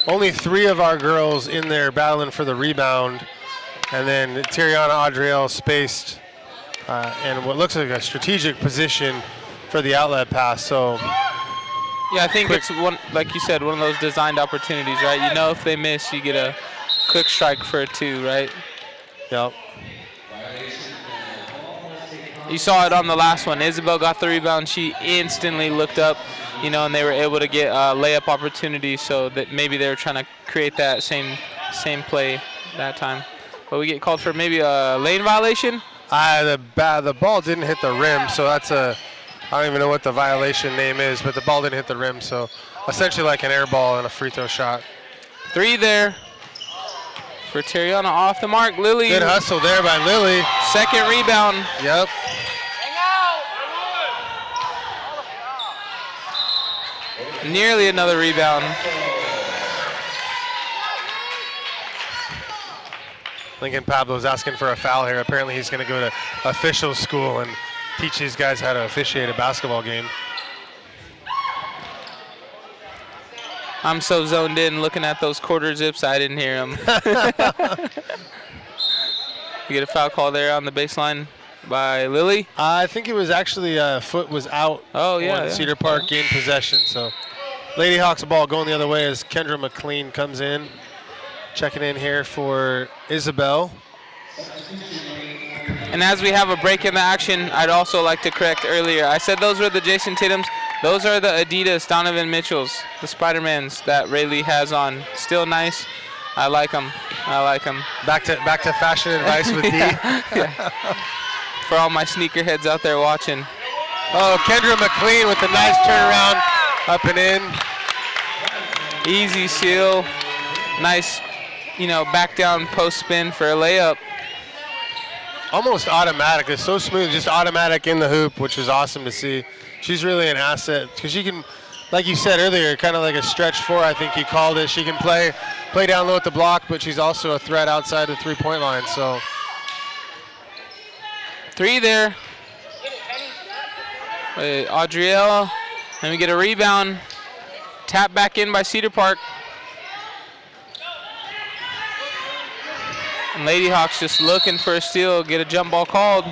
only 3 of our girls in there battling for the rebound. And then Tiriana Adriel spaced in what looks like a strategic position for the outlet pass. So Yeah, I think it's one, like you said, one of those designed opportunities, right? You know, if they miss, you get a quick strike for a 2, right? yep. You saw it on the last one. Isabel got the rebound. She instantly looked up, you know, and they were able to get layup opportunities. So that maybe they were trying to create that same play that time. But we get called for maybe a lane violation. The ball didn't hit the rim, so that's I don't even know what the violation name is, but the ball didn't hit the rim, so essentially like an air ball and a free throw shot. 3 there for Tiriana off the mark. Lily. Good hustle there by Lily. Second rebound. Yep. Nearly another rebound. Lincoln Pablo's asking for a foul here. Apparently he's going to go to official school and teach these guys how to officiate a basketball game. I'm so zoned in looking at those quarter zips, I didn't hear them. You get a foul call there on the baseline by Lily. I think it was actually foot was out. Oh, yeah. When Cedar Park gained possession. So Lady Hawks ball going the other way as Kendra McLean comes in. Checking in here for Isabel. And as we have a break in the action, I'd also like to correct earlier. I said those were the Jason Tatum's. Those are the Adidas Donovan Mitchells, the Spider-Mans that Rayleigh has on. Still nice. I like them. I like them. Back to fashion advice with D. Yeah. For all my sneakerheads out there watching. Oh, Kendra McLean with a nice turnaround up and in. Easy seal. Nice, you know, back down post spin for a layup. Almost automatic. It's so smooth, just automatic in the hoop, which is awesome to see. She's really an asset because she can, like you said earlier, kind of like a stretch 4, I think you called it. She can play down low at the block, but she's also a threat outside the three-point line. So 3 there. Adriel, and we get a rebound. Tap back in by Cedar Park. And Lady Hawks just looking for a steal, get a jump ball called.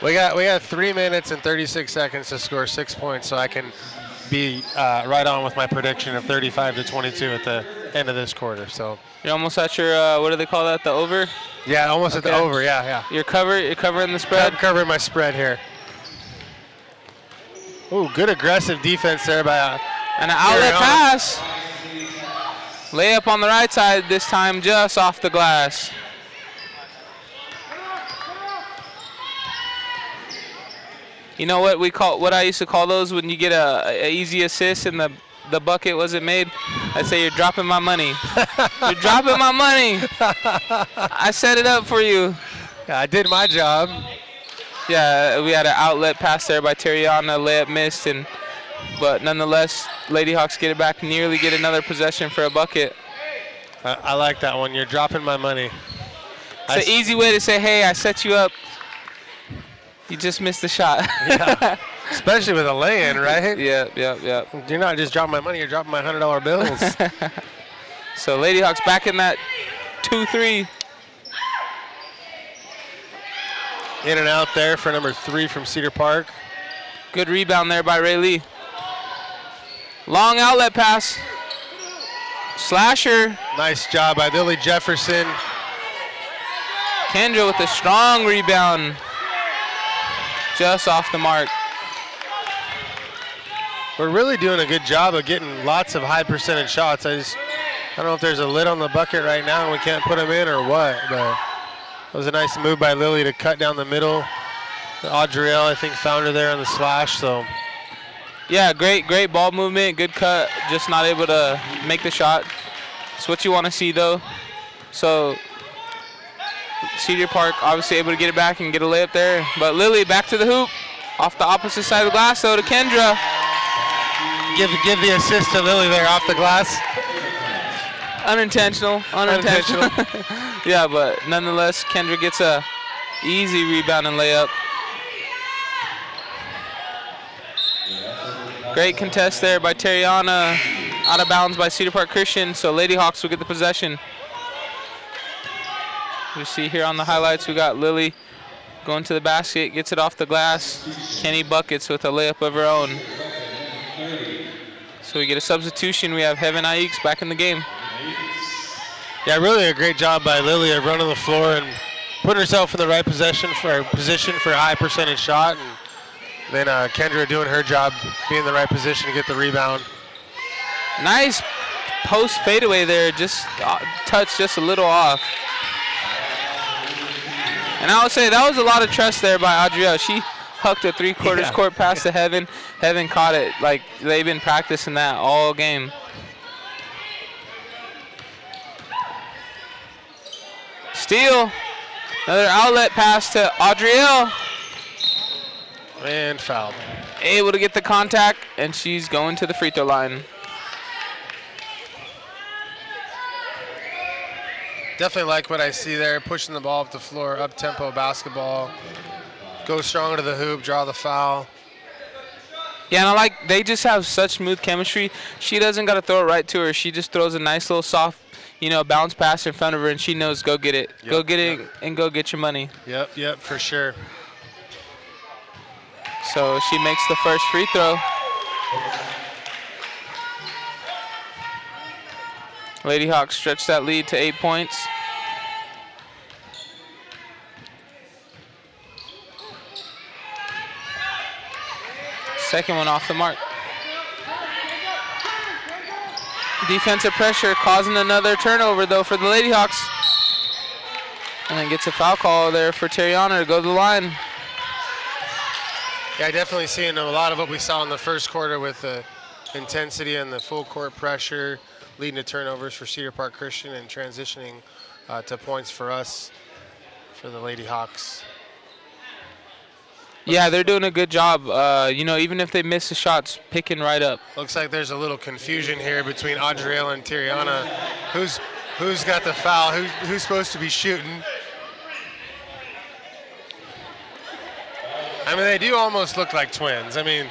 we got 3 minutes and 36 seconds to score 6 points, so I can be right on with my prediction of 35-22 at the end of this quarter. So You're almost at your, what do they call that, the over? yeah, almost Okay. at the over. Yeah. You're covering the spread? I'm covering my spread here. Ooh, good aggressive defense there by And an outlet Tiriana. pass. Layup on the right side, this time just off the glass. You know what I used to call those when you get a easy assist and the bucket wasn't made? I'd say you're dropping my money. You're dropping my money. I set it up for you. Yeah, I did my job. Yeah, we had an outlet pass there by Tiriana, layup missed, but nonetheless, Lady Hawks get it back, nearly get another possession for a bucket. I like that one. You're dropping my money. It's an easy way to say, hey, I set you up. You just missed the shot. Yeah. Especially with a lay-in, right? Yeah. You're not just dropping my money, you're dropping my $100 bills. So Lady Hawks back in that 2-3. In and out there for number 3 from Cedar Park. Good rebound there by Rayleigh. Long outlet pass. Slasher. Nice job by Lily Jefferson. Kendra with a strong rebound. Just off the mark. We're really doing a good job of getting lots of high percentage shots. I don't know if there's a lid on the bucket right now and we can't put them in or what, but it was a nice move by Lily to cut down the middle. Adriel, I think, found her there on the slash, so. Yeah, great ball movement, good cut, just not able to make the shot. It's what you want to see, though. So Cedar Park obviously able to get it back and get a layup there. But Lily back to the hoop, off the opposite side of the glass, though, to Kendra. Give the assist to Lily there off the glass. Unintentional. Yeah, but nonetheless, Kendra gets a easy rebound and layup. Great contest there by Tiriana out of bounds by Cedar Park Christian, so Lady Hawks will get the possession. You see here on the highlights, we got Lily going to the basket, gets it off the glass. Kenny buckets with a layup of her own. So we get a substitution. We have Heaven Ayukes back in the game. Yeah, really a great job by Lily of running the floor and putting herself in the right position for a high percentage shot. And then Kendra doing her job, being in the right position to get the rebound. Nice post fadeaway there, just touched just a little off. And I would say that was a lot of trust there by Adrielle. She hucked a three-quarters court pass to Heaven. Heaven caught it. Like, they've been practicing that all game. Steal. Another outlet pass to Adrielle. And fouled. Able to get the contact, and she's going to the free throw line. Definitely like what I see there, pushing the ball up the floor, up-tempo basketball. Go strong to the hoop, draw the foul. Yeah, and I like, they just have such smooth chemistry. She doesn't got to throw it right to her. She just throws a nice little soft, bounce pass in front of her, and she knows go get it. Yep, go get it and go get your money. Yep, for sure. So she makes the first free throw. Lady Hawks stretch that lead to 8 points. Second one off the mark. Defensive pressure causing another turnover, though, for the Lady Hawks. And then gets a foul call there for Terriana to go to the line. Yeah, definitely seeing a lot of what we saw in the first quarter with the intensity and the full court pressure, leading to turnovers for Cedar Park Christian and transitioning to points for us, for the Lady Hawks. Yeah, they're doing a good job. Even if they miss the shots, picking right up. Looks like there's a little confusion here between Adrielle and Tiriana. Who's got the foul? Who's supposed to be shooting? I mean, they do almost look like twins. I mean,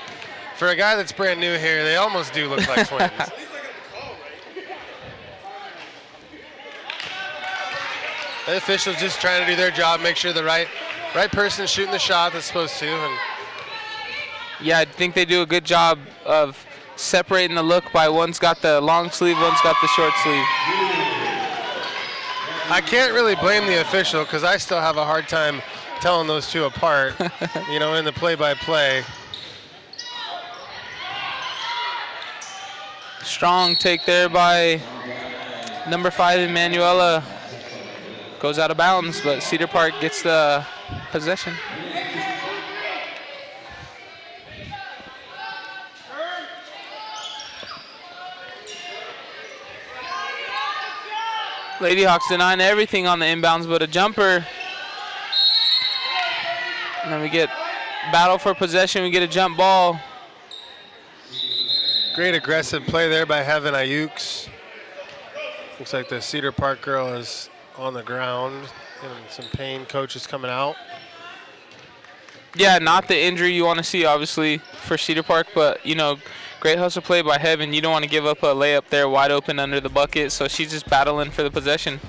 for a guy that's brand new here, they almost do look like twins. The officials just trying to do their job, make sure the right person's shooting the shot that's supposed to. And yeah, I think they do a good job of separating the look by one's got the long sleeve, one's got the short sleeve. I can't really blame the official because I still have a hard time telling those two apart, in the play-by-play. Strong take there by number 5, Emanuela. Goes out of bounds, but Cedar Park gets the possession. Lady Hawks denying everything on the inbounds but a jumper. And then we get battle for possession. We get a jump ball. Great aggressive play there by Heaven Ayukes. Looks like the Cedar Park girl is on the ground in some pain. Coach is coming out. Yeah, not the injury you want to see, obviously, for Cedar Park, but, great hustle play by Heaven. You don't want to give up a layup there wide open under the bucket, so she's just battling for the possession.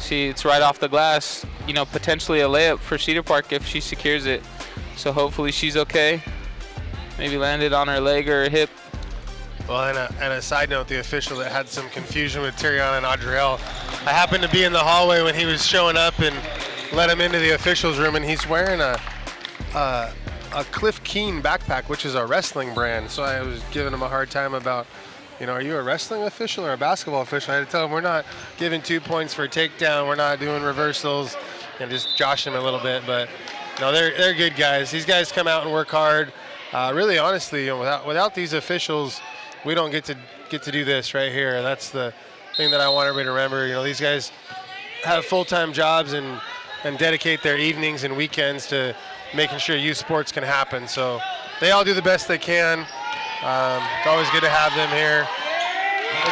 It's right off the glass, potentially a layup for Cedar Park if she secures it. So hopefully she's okay. Maybe landed on her leg or her hip. Well, and a side note, the official that had some confusion with Tiriana and Adrielle. I happened to be in the hallway when he was showing up and let him into the officials room, and he's wearing a Cliff Keen backpack, which is a wrestling brand. So I was giving him a hard time about, are you a wrestling official or a basketball official? I had to tell him we're not giving 2 points for a takedown. We're not doing reversals, and just josh him a little bit. But no, they're good guys. These guys come out and work hard. Really, honestly, without these officials, we don't get to do this right here. And that's the thing that I want everybody to remember. These guys have full-time jobs and dedicate their evenings and weekends to making sure youth sports can happen. So they all do the best they can. It's always good to have them here.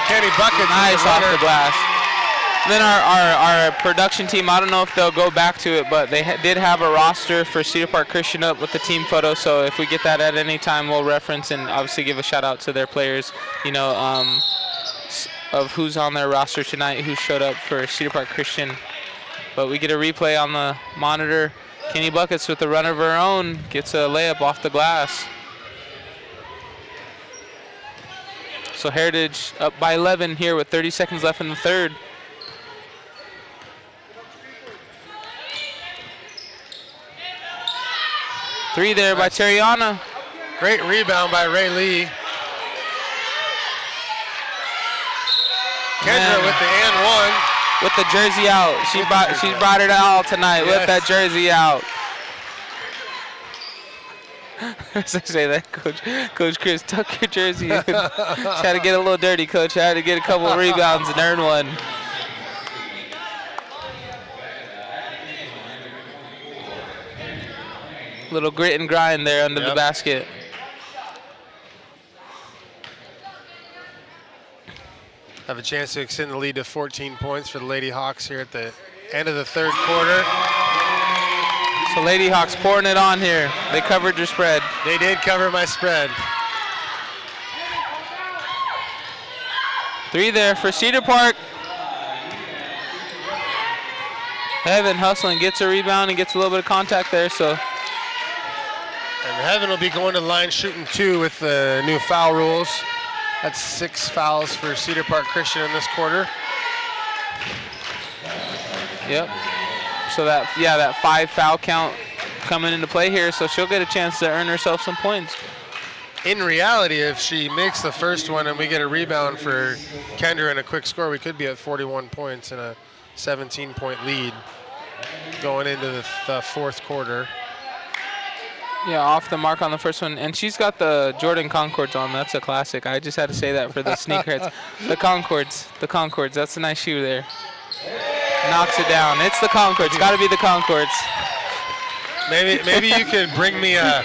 Kenny buckets. Nice off the glass. Then our production team, I don't know if they'll go back to it, but they did have a roster for Cedar Park Christian up with the team photo. So if we get that at any time, we'll reference and obviously give a shout out to their players. of who's on their roster tonight, who showed up for Cedar Park Christian. But we get a replay on the monitor. Kenny Buckets with a run of her own gets a layup off the glass. So Heritage up by 11 here with 30 seconds left in the third. Three there by Terriana. Great rebound by Ray Lee. Kendra with the and one. With the jersey out. She brought it out tonight with that jersey out. As I say that, Coach Chris, tuck your jersey in. She had to get a little dirty, Coach. Had to get a couple of rebounds and earn one. Little grit and grind there under the basket. Have a chance to extend the lead to 14 points for the Lady Hawks here at the end of the third quarter. So Lady Hawks pouring it on here. They covered your spread. They did cover my spread. Three there for Cedar Park. Heaven hustling, gets a rebound and gets a little bit of contact there. So. And Heaven will be going to the line shooting 2 with the new foul rules. That's 6 fouls for Cedar Park Christian in this quarter. Yep. So that 5 foul count coming into play here, so she'll get a chance to earn herself some points. In reality, if she makes the first one and we get a rebound for Kendra and a quick score, we could be at 41 points and a 17-point lead going into the fourth quarter. Yeah, off the mark on the first one. And she's got the Jordan Concords on. That's a classic. I just had to say that for the sneakerheads. The Concords. That's a nice shoe there. Knocks it down. It's the Concords. Got to be the Concords. Maybe you could bring me a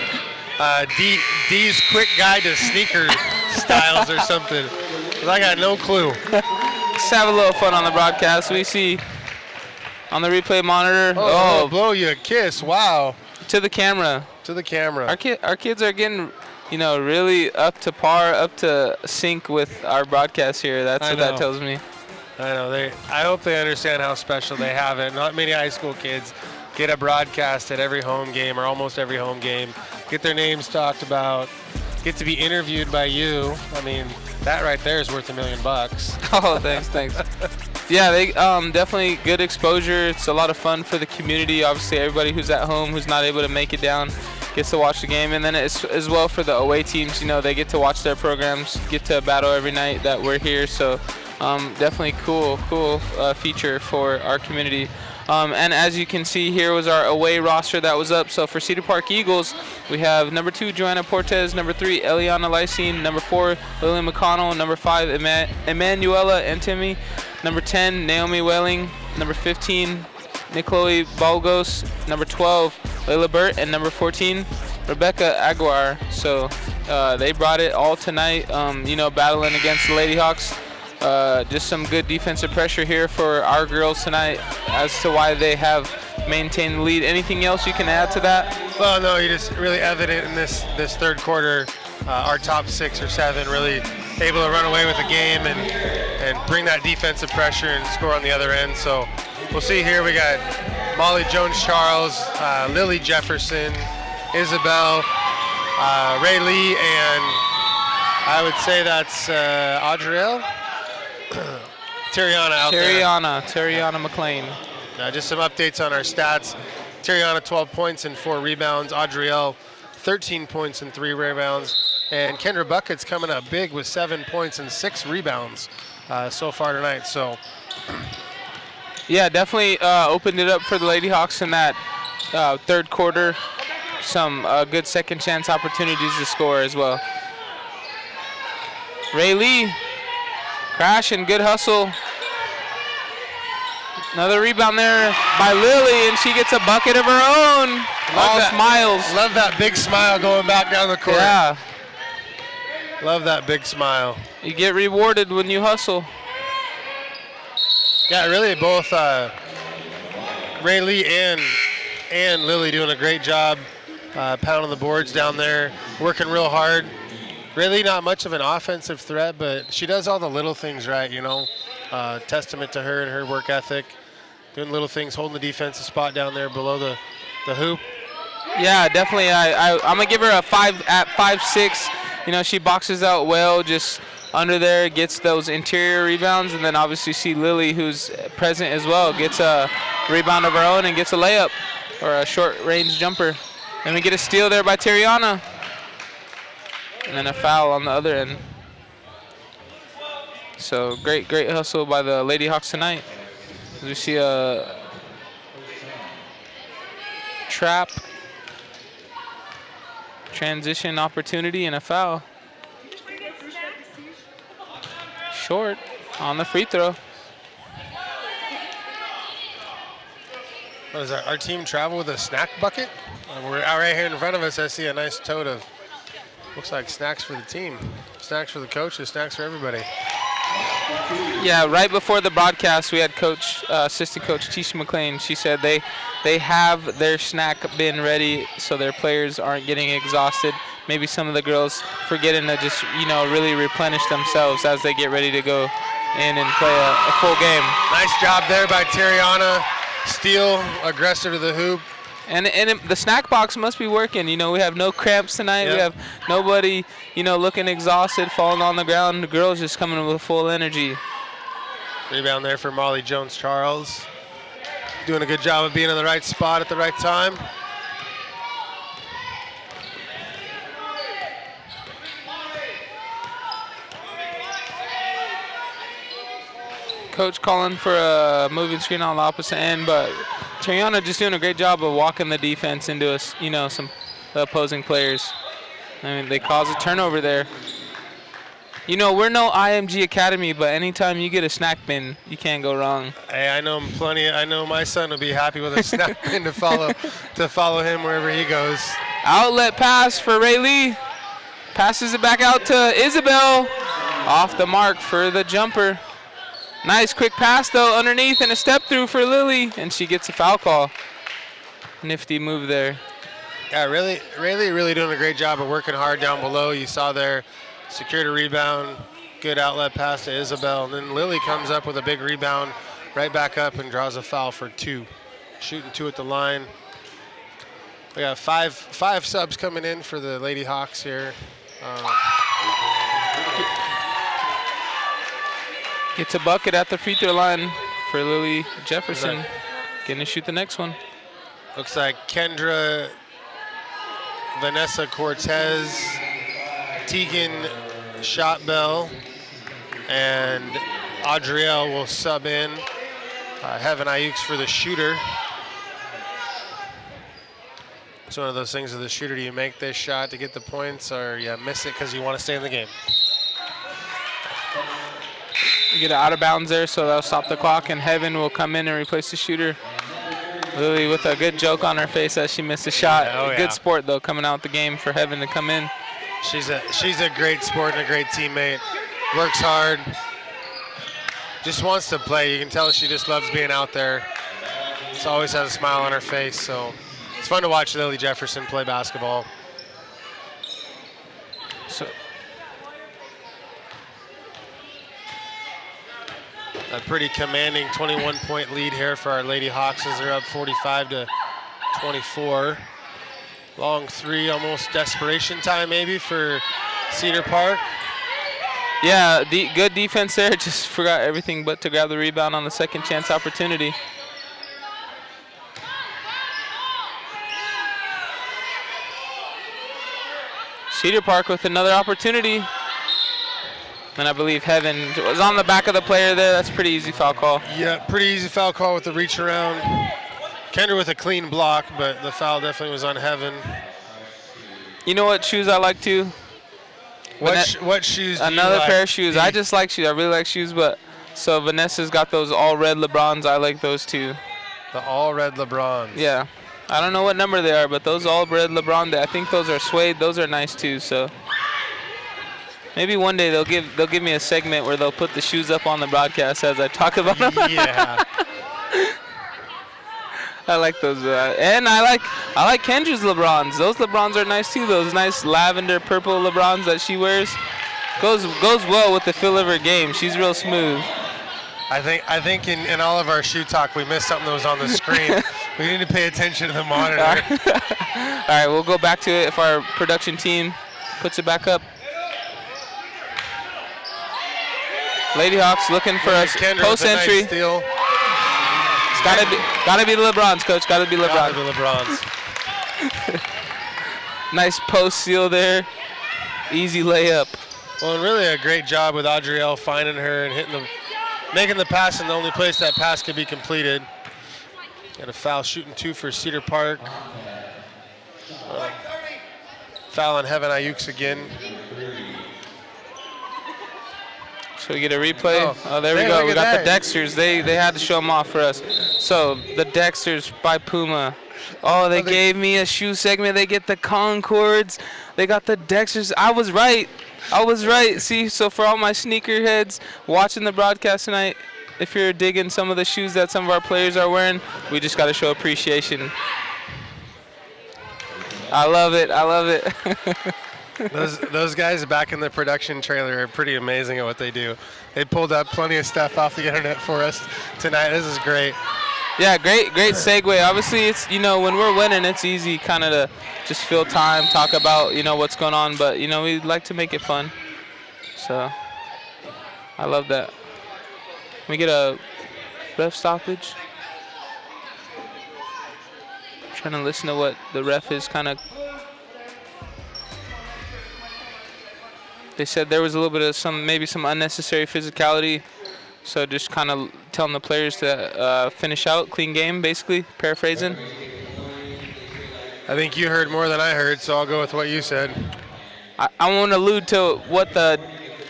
D's quick guide to sneaker styles or something. 'Cause I got no clue. Let's have a little fun on the broadcast. We see on the replay monitor. Oh, blow you a kiss. Wow. To the camera. To the camera. Our kids are getting, really up to par, up to sync with our broadcast here. That's what that tells me. I know. I hope they understand how special they have it. Not many high school kids get a broadcast at every home game or almost every home game, get their names talked about, get to be interviewed by you. I mean, that right there is worth $1 million. Oh, thanks. Yeah, they definitely good exposure. It's a lot of fun for the community. Obviously, everybody who's at home who's not able to make it down gets to watch the game, and then as well for the away teams. They get to watch their programs, get to battle every night that we're here. So definitely cool feature for our community. And as you can see, here was our away roster that was up. So for Cedar Park Eagles, we have number 2, Joanna Portez, number 3, Eliana Lysine, number 4, Lily McConnell, number 5, Emanuela Antimi, number 10, Naomi Welling, number 15, Nicole Balgos, number 12, Layla Burt, and number 14, Rebecca Aguiar. So they brought it all tonight, battling against the Lady Hawks. Just some good defensive pressure here for our girls tonight as to why they have maintained the lead. Anything else you can add to that? Well, no, you're just really evident in this third quarter. Our top 6 or 7 really able to run away with the game and bring that defensive pressure and score on the other end. So we'll see here. We got Molly Jones-Charles, Lily Jefferson, Isabel, Ray Lee, and I would say that's Audrielle. Terriana out there. Terriana McLean. Just some updates on our stats. Terriana 12 points and 4 rebounds. Audrielle 13 points and 3 rebounds. And Kendra Buckets coming up big with 7 points and 6 rebounds so far tonight. So, yeah, definitely opened it up for the Lady Hawks in that third quarter. Some good second chance opportunities to score as well. Ray Lee. Crash and good hustle. Another rebound there by Lily, and she gets a bucket of her own. All smiles. Love that big smile going back down the court. Yeah. Love that big smile. You get rewarded when you hustle. Yeah, really both Ray Lee and Lily doing a great job pounding the boards down there, working real hard. Really not much of an offensive threat, but she does all the little things right, you know. Testament to her and her work ethic. Doing little things, holding the defensive spot down there below the hoop. Yeah, definitely. I'm going to give her a 5 at 5'6". You know, she boxes out well, just under there, gets those interior rebounds, and then obviously see Lily, who's present as well, gets a rebound of her own and gets a layup or a short-range jumper. And we get a steal there by Tariana. And then a foul on the other end. So great hustle by the Lady Hawks tonight. As we see a trap, transition opportunity, and a foul. Short on the free throw. What is that? Our team travel with a snack bucket? We're out right here in front of us. I see a nice tote of, looks like snacks for the team. Snacks for the coaches, snacks for everybody. Yeah, right before the broadcast, we had assistant coach Tisha McLean. She said they have their snack bin ready so their players aren't getting exhausted. Maybe some of the girls forgetting to just, you know, really replenish themselves as they get ready to go in and play a full game. Nice job there by Tariana. Steal, aggressor to the hoop. And the snack box must be working. You know, we have no cramps tonight. Yep. We have nobody, you know, looking exhausted, falling on the ground. The girls just coming with full energy. Rebound there for Molly Jones-Charles. Doing a good job of being in the right spot at the right time. Coach calling for a moving screen on the opposite end, but Tariana just doing a great job of walking the defense into us, you know, some opposing players. I mean, they cause a turnover there. You know, we're no IMG Academy, but anytime you get a snack bin, you can't go wrong. Hey, I know plenty. I know my son will be happy with a snack bin to follow him wherever he goes. Outlet pass for Raylee. Passes it back out to Isabel. Off the mark for the jumper. Nice quick pass though underneath and a step through for Lily, and she gets a foul call. Nifty move there. Yeah, really doing a great job of working hard down below. You saw there, secured a rebound, good outlet pass to Isabel, and then Lily comes up with a big rebound, right back up and draws a foul for 2. Shooting 2 at the line. We got five subs coming in for the Lady Hawks here. Gets a bucket at the free throw line for Lily Jefferson. Getting to shoot the next one. Looks like Kendra, Vanessa Cortez, Tegan Shotbell, and Adrielle will sub in. Heaven Ayukes for the shooter. It's one of those things with the shooter. Do you make this shot to get the points, or you miss it because you want to stay in the game? We get it out of bounds there, so that'll stop the clock, and Heaven will come in and replace the shooter. Lily with a good joke on her face as she missed a shot. Good sport, though, coming out the game for Heaven to come in. She's a great sport and a great teammate. Works hard. Just wants to play. You can tell she just loves being out there. She always has a smile on her face, so it's fun to watch Lily Jefferson play basketball. So a pretty commanding 21-point lead here for our Lady Hawks as they're up 45-24. Long 3, almost desperation time maybe for Cedar Park. yeah, good defense there. Just forgot everything but to grab the rebound on the second chance opportunity. Cedar Park with another opportunity. And I believe Heaven was on the back of the player there. That's a pretty easy foul call. Yeah, pretty easy foul call with the reach around. Kendra with a clean block, but the foul definitely was on Heaven. You know what shoes I like too? What shoes do Another you like? pair of shoes. I just like shoes. I really like shoes, but so Vanessa's got those all red LeBrons. I like those too. The all red LeBrons. Yeah. I don't know what number they are, but those all red LeBron, I think those are suede. Those are nice too, so maybe one day they'll give me a segment where they'll put the shoes up on the broadcast as I talk about them. Yeah. I like those, and I like Kendra's LeBrons. Those LeBrons are nice too. Those nice lavender purple LeBrons that she wears goes well with the feel of her game. She's real smooth. I think in all of our shoe talk we missed something that was on the screen. We need to pay attention to the monitor. All right, we'll go back to it if our production team puts it back up. Lady Hawks looking for us post entry. Nice steal. It's gotta be the LeBrons, coach. Gotta be LeBron. Gotta be LeBrons. Nice post seal there. Easy layup. Well, and really a great job with Adrielle finding her and making the pass in the only place that pass could be completed. Got a foul, shooting 2 for Cedar Park. Foul on Heaven Ayuk's again. So we get a replay. Oh, there we go. We got the Dexters. They had to show them off for us. So the Dexters by Puma. Oh, they gave me a shoe segment. They get the Concords. They got the Dexters. I was right. See, so for all my sneakerheads watching the broadcast tonight, if you're digging some of the shoes that some of our players are wearing, we just got to show appreciation. I love it. Those guys back in the production trailer are pretty amazing at what they do. They pulled up plenty of stuff off the internet for us tonight. This is great. Yeah, great segue. Obviously, it's, when we're winning, it's easy kind of to just fill time, talk about, what's going on. But, we like to make it fun. So, I love that. Can we get a ref stoppage? Trying to listen to what the ref is kind of. They said there was a little bit of maybe some unnecessary physicality. So just kind of telling the players to finish out, clean game, basically, paraphrasing. I think you heard more than I heard, so I'll go with what you said. I won't allude to what the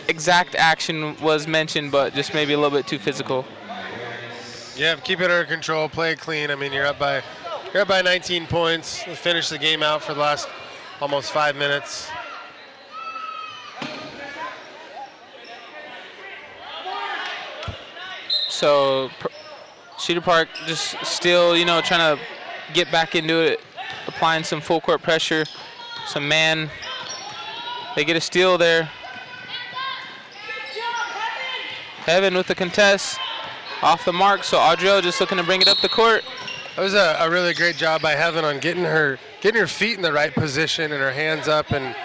exact action was mentioned, but just maybe a little bit too physical. Yeah, keep it under control, play it clean. I mean, you're up by 19 points. Finish the game out for the last almost 5 minutes. So Cedar Park just still, trying to get back into it, applying some full court pressure, some man. They get a steal there. Heaven with the contest, off the mark. So Adrielle just looking to bring it up the court. That was a really great job by Heaven on getting her feet in the right position and her hands up and,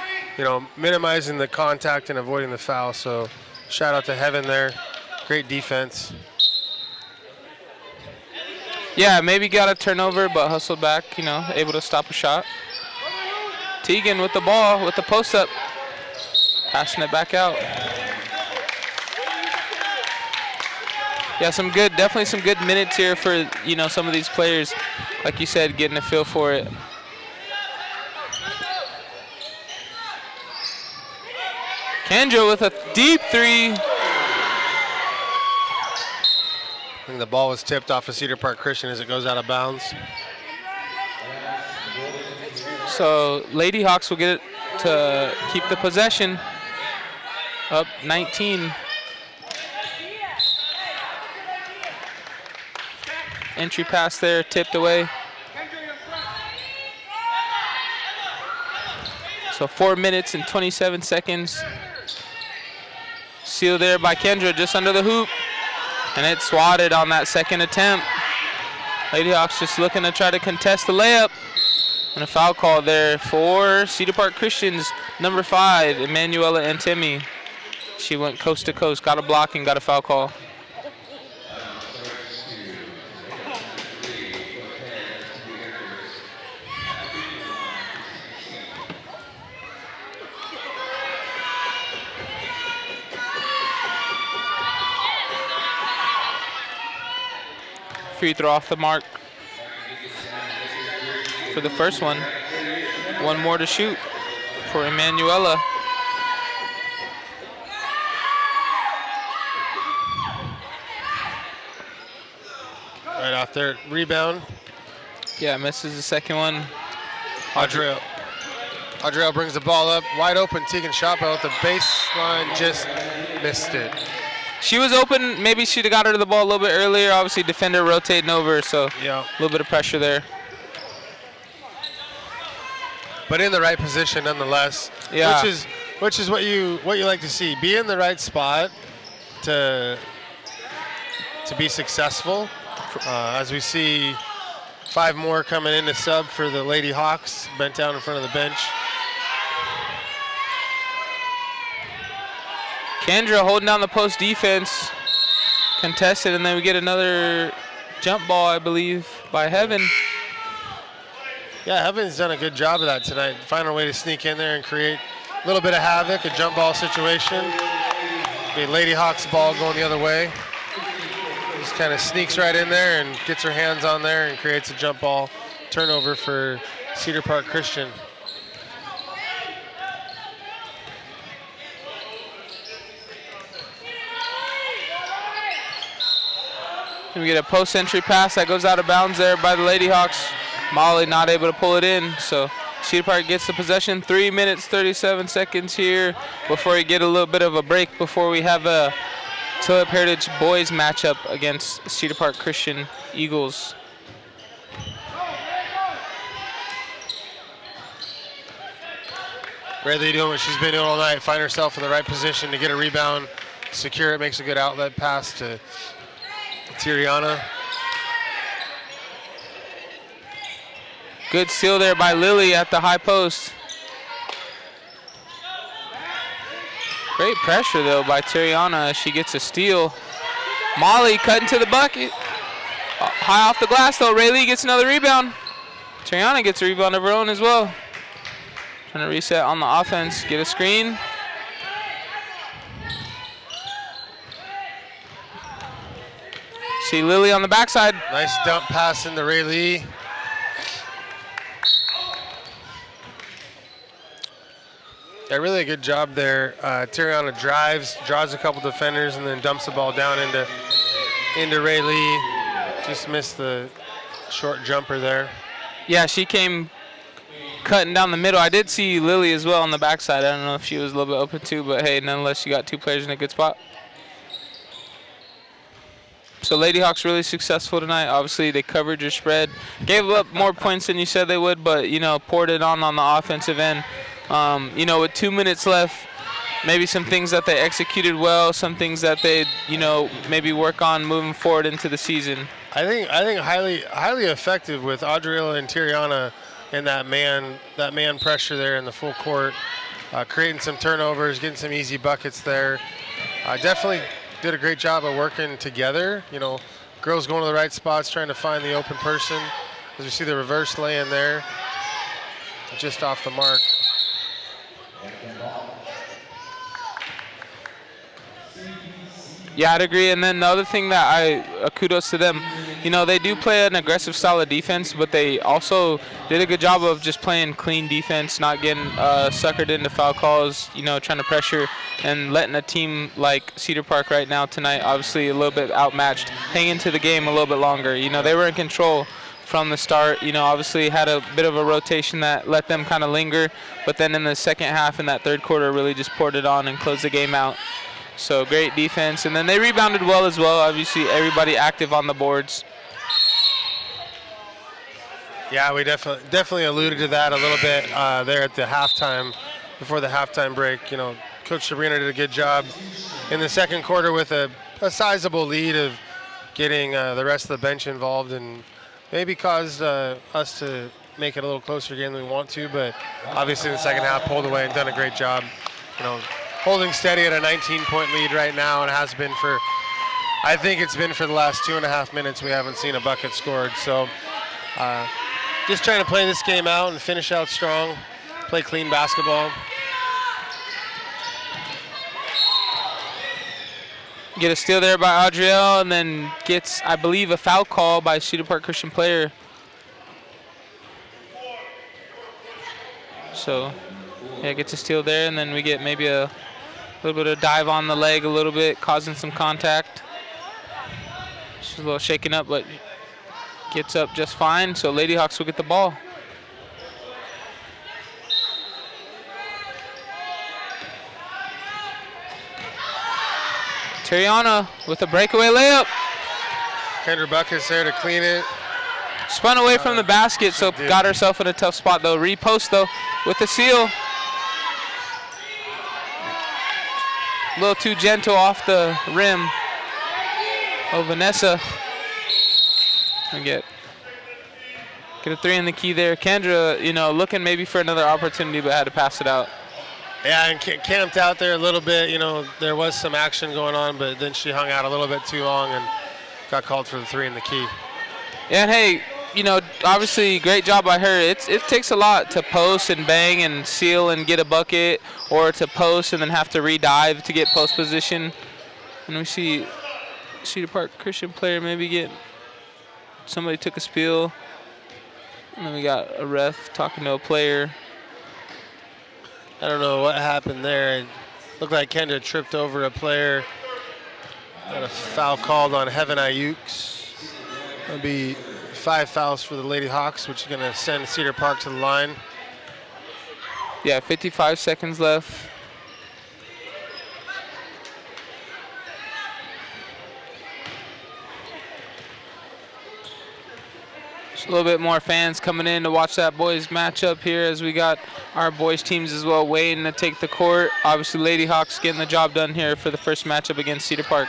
minimizing the contact and avoiding the foul. So shout out to Heaven there. Great defense. Yeah, maybe got a turnover, but hustled back, able to stop a shot. Teagan with the ball, with the post up, passing it back out. Yeah, definitely some good minutes here for, some of these players. Like you said, getting a feel for it. Kendra with a deep three. I think the ball was tipped off of Cedar Park Christian as it goes out of bounds. So Lady Hawks will get it to keep the possession. Up 19. Entry pass there, tipped away. So 4 minutes and 27 seconds. Seal there by Kendra, just under the hoop. And it's swatted on that second attempt. Lady Hawks just looking to try to contest the layup. And a foul call there for Cedar Park Christians, number 5, Emanuela Antemi. She went coast to coast, got a block and got a foul call. Free throw off the mark for the first one. One more to shoot for Emanuela. Right off there, rebound. Yeah, misses the second one. Adrielle brings the ball up, wide open. Tegan shot ball at the baseline, just missed it. She was open. Maybe she'd have got her to the ball a little bit earlier. Obviously, defender rotating over, so Yeah. a little bit of pressure there. But in the right position nonetheless. Yeah. Which is what you like to see. Be in the right spot to be successful. As we see 5 more coming in to sub for the Lady Hawks, bent down in front of the bench. Kendra holding down the post defense, contested, and then we get another jump ball, I believe, by Heaven. Yeah, Heaven's done a good job of that tonight. Find a way to sneak in there and create a little bit of havoc, a jump ball situation. The Lady Hawks ball going the other way. Just kind of sneaks right in there and gets her hands on there and creates a jump ball turnover for Cedar Park Christian. And we get a post entry pass that goes out of bounds there by the Lady Hawks. Molly not able to pull it in, so Cedar Park gets the possession. 3 minutes, 37 seconds here before we get a little bit of a break before we have a Tulip Heritage boys matchup against Cedar Park Christian Eagles. Rayleigh doing what she's been doing all night, find herself in the right position to get a rebound, secure it, makes a good outlet pass to Tiriana. Good steal there by Lily at the high post. Great pressure though by Tiriana as she gets a steal. Molly cutting to the bucket. High off the glass though, Rayleigh gets another rebound. Tiriana gets a rebound of her own as well. Trying to reset on the offense, get a screen. See Lily on the backside. Nice dump pass into Rayleigh. Yeah, really a good job there. Tiriana draws a couple defenders, and then dumps the ball down into Rayleigh. Just missed the short jumper there. Yeah, she came cutting down the middle. I did see Lily as well on the backside. I don't know if she was a little bit open too, but hey, nonetheless, you got 2 players in a good spot. So Lady Hawks really successful tonight. Obviously, they covered your spread. Gave up more points than you said they would, but, you know, poured it on the offensive end. You know, with 2 minutes left, maybe some things that they executed well, some things that they, you know, maybe work on moving forward into the season. I think highly effective with Adriela and Tiriana and that man pressure there in the full court, creating some turnovers, getting some easy buckets there. Definitely did a great job of working together. You know, girls going to the right spots, trying to find the open person. As we see the reverse lay-in there, just off the mark. Yeah, I'd agree. And then the other thing that kudos to them, you know, they do play an aggressive solid defense, but they also did a good job of just playing clean defense, not getting suckered into foul calls, you know, trying to pressure and letting a team like Cedar Park right now tonight, obviously a little bit outmatched, hang into the game a little bit longer. You know, they were in control from the start. You know, obviously had a bit of a rotation that let them kind of linger, but then in the second half in that third quarter really just poured it on and closed the game out. So great defense, and then they rebounded well as well. Obviously, everybody active on the boards. Yeah, we definitely alluded to that a little bit there at the halftime, before the halftime break. You know, Coach Sabrina did a good job in the second quarter with a sizable lead of getting the rest of the bench involved, and maybe caused us to make it a little closer game than we want to. But obviously, in the second half, pulled away and done a great job. You know, holding steady at a 19-point lead right now, and has been for, I think it's been for the last 2.5 minutes. We haven't seen a bucket scored. So just trying to play this game out and finish out strong, play clean basketball. Get a steal there by Adriel, and then gets, I believe, a foul call by Cedar Park Christian player. So, yeah, gets a steal there, and then we get maybe a little bit of dive on the leg a little bit, causing some contact. She's a little shaken up, but gets up just fine. So Lady Hawks will get the ball. Tariana with a breakaway layup. Kendra Buckets there to clean it. Spun away from the basket, so got herself in a tough spot, though. Repost, though, with the steal. A little too gentle off the rim. Oh, Vanessa. And get a 3 in the key there. Kendra, you know, looking maybe for another opportunity, but had to pass it out. Yeah, and camped out there a little bit. You know, there was some action going on, but then she hung out a little bit too long and got called for the 3 in the key. Yeah, and hey, you know, obviously great job by her. It takes a lot to post and bang and seal and get a bucket, or to post and then have to re-dive to get post position. And we see Cedar Park Christian player maybe get, somebody took a spill. And then we got a ref talking to a player. I don't know what happened there. It looked like Kendra tripped over a player. Got a foul called on Heaven Ayukes. That'll be 5 fouls for the Lady Hawks, which is going to send Cedar Park to the line. Yeah, 55 seconds left. Just a little bit more fans coming in to watch that boys matchup here, as we got our boys teams as well waiting to take the court. Obviously, Lady Hawks getting the job done here for the first matchup against Cedar Park.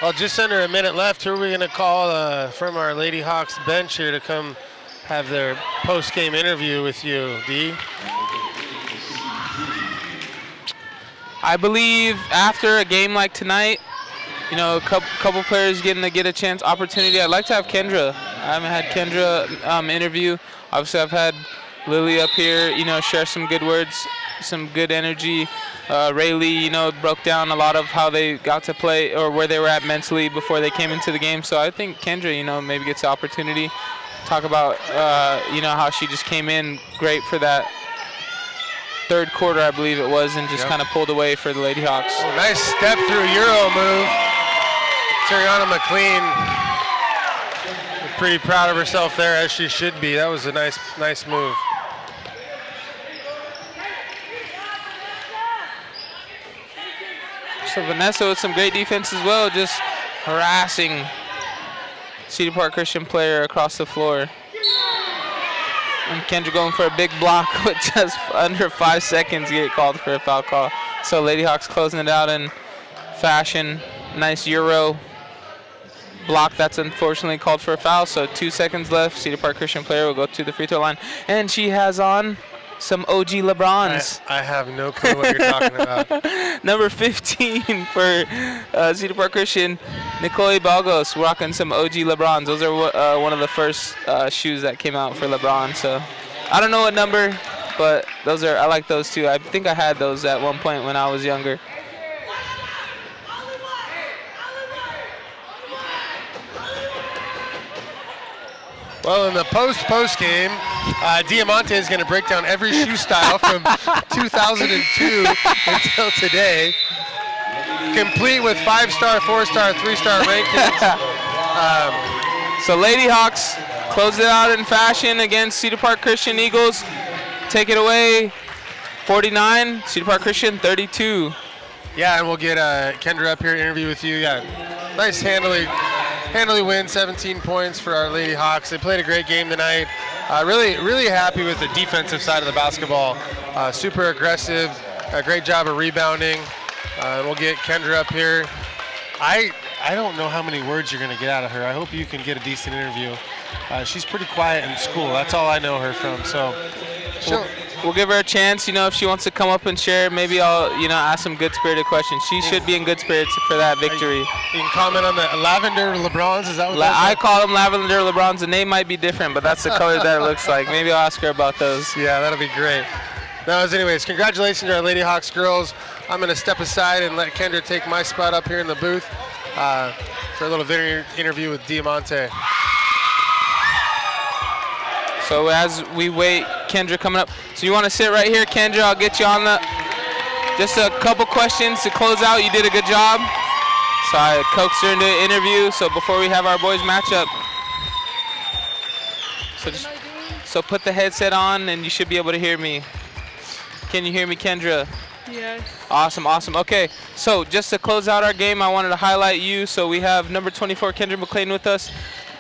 Well, just under a minute left. Who are we going to call from our Lady Hawks bench here to come have their post-game interview with you, Dee? I believe after a game like tonight, you know, a couple players getting to get a chance, opportunity. I'd like to have Kendra. I haven't had Kendra interview. Obviously, I've had Lily up here, you know, share some good words, some good energy. Rayleigh, you know, broke down a lot of how they got to play or where they were at mentally before they came into the game. So I think Kendra, you know, maybe gets the opportunity. Talk about, you know, how she just came in great for that third quarter, I believe it was, and just kind of pulled away for the Lady Hawks. Oh, nice step through Euro move. Tariana McLean, pretty proud of herself there, as she should be. That was a nice move. So Vanessa with some great defense as well, just harassing Cedar Park Christian player across the floor. And Kendra going for a big block with just under 5 seconds, get called for a foul call. So Lady Hawks closing it out in fashion. Nice Euro block that's unfortunately called for a foul. So 2 seconds left. Cedar Park Christian player will go to the free throw line. And she has on some OG LeBrons. I have no clue what you're talking about. Number 15 for Cedar Park Christian, Nicole Balgos, rocking some OG LeBrons. Those are one of the first shoes that came out for LeBron. So I don't know what number, but those are, I like those too. I think I had those at one point when I was younger. Well, in the post game, Diamante is going to break down every shoe style from 2002 until today, complete with 5-star, 4-star, 3-star rankings. So Lady Hawks close it out in fashion against Cedar Park Christian Eagles. Take it away, 49, Cedar Park Christian 32. Yeah, and we'll get Kendra up here to interview with you. Yeah, nice handily win, 17 points for our Lady Hawks. They played a great game tonight. Really happy with the defensive side of the basketball. Super aggressive, a great job of rebounding. We'll get Kendra up here. I don't know how many words you're going to get out of her. I hope you can get a decent interview. She's pretty quiet in school. That's all I know her from. So we'll give her a chance. You know, if she wants to come up and share, maybe I'll, you know, ask some good-spirited questions. She should be in good spirits for that victory. You can comment on the lavender LeBrons. Is that what I call them lavender LeBrons. The name might be different, but that's the color that it looks like. Maybe I'll ask her about those. Yeah, that'll be great. Now, anyways, congratulations to our Lady Hawks girls. I'm going to step aside and let Kendra take my spot up here in the booth for a little interview with Diamante. So as we wait, Kendra coming up. So you want to sit right here, Kendra? I'll get you on just a couple questions to close out. You did a good job. So I coaxed her into an interview. So before we have our boys matchup. So put the headset on and you should be able to hear me. Can you hear me, Kendra? Yes. Awesome, awesome. Okay, so just to close out our game, I wanted to highlight you. So we have number 24, Kendra McClain, with us.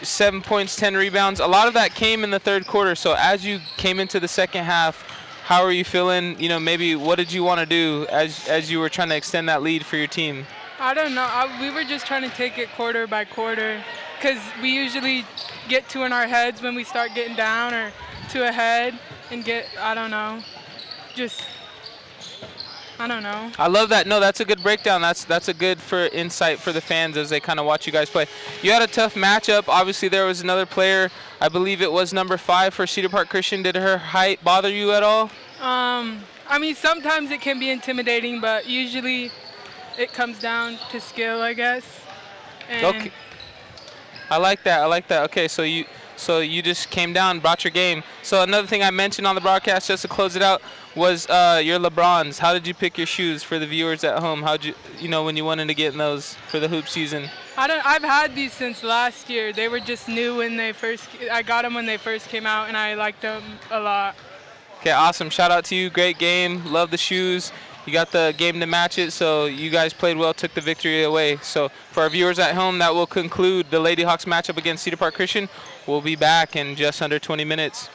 7 points, 10 rebounds. A lot of that came in the third quarter. So as you came into the second half, how are you feeling? You know, maybe what did you want to do as you were trying to extend that lead for your team? I don't know. We were just trying to take it quarter by quarter because we usually get two in our heads when we start getting down or two ahead and get, I don't know, just, I don't know. I love that. No, that's a good breakdown. That's a good for insight for the fans as they kind of watch you guys play. You had a tough matchup. Obviously, there was another player. I believe it was number 5 for Cedar Park Christian. Did her height bother you at all? I mean, sometimes it can be intimidating, but usually it comes down to skill, I guess. And Okay. I like that. I like that. Okay, so you just came down, brought your game. So another thing I mentioned on the broadcast, just to close it out, was your LeBrons. How did you pick your shoes for the viewers at home? How'd you know, when you wanted to get in those for the hoop season? I've had these since last year. They were just new when I got them when they first came out, and I liked them a lot. Okay, awesome. Shout out to you. Great game. Love the shoes. You got the game to match it, so you guys played well, took the victory away. So for our viewers at home, that will conclude the Lady Hawks matchup against Cedar Park Christian. We'll be back in just under 20 minutes.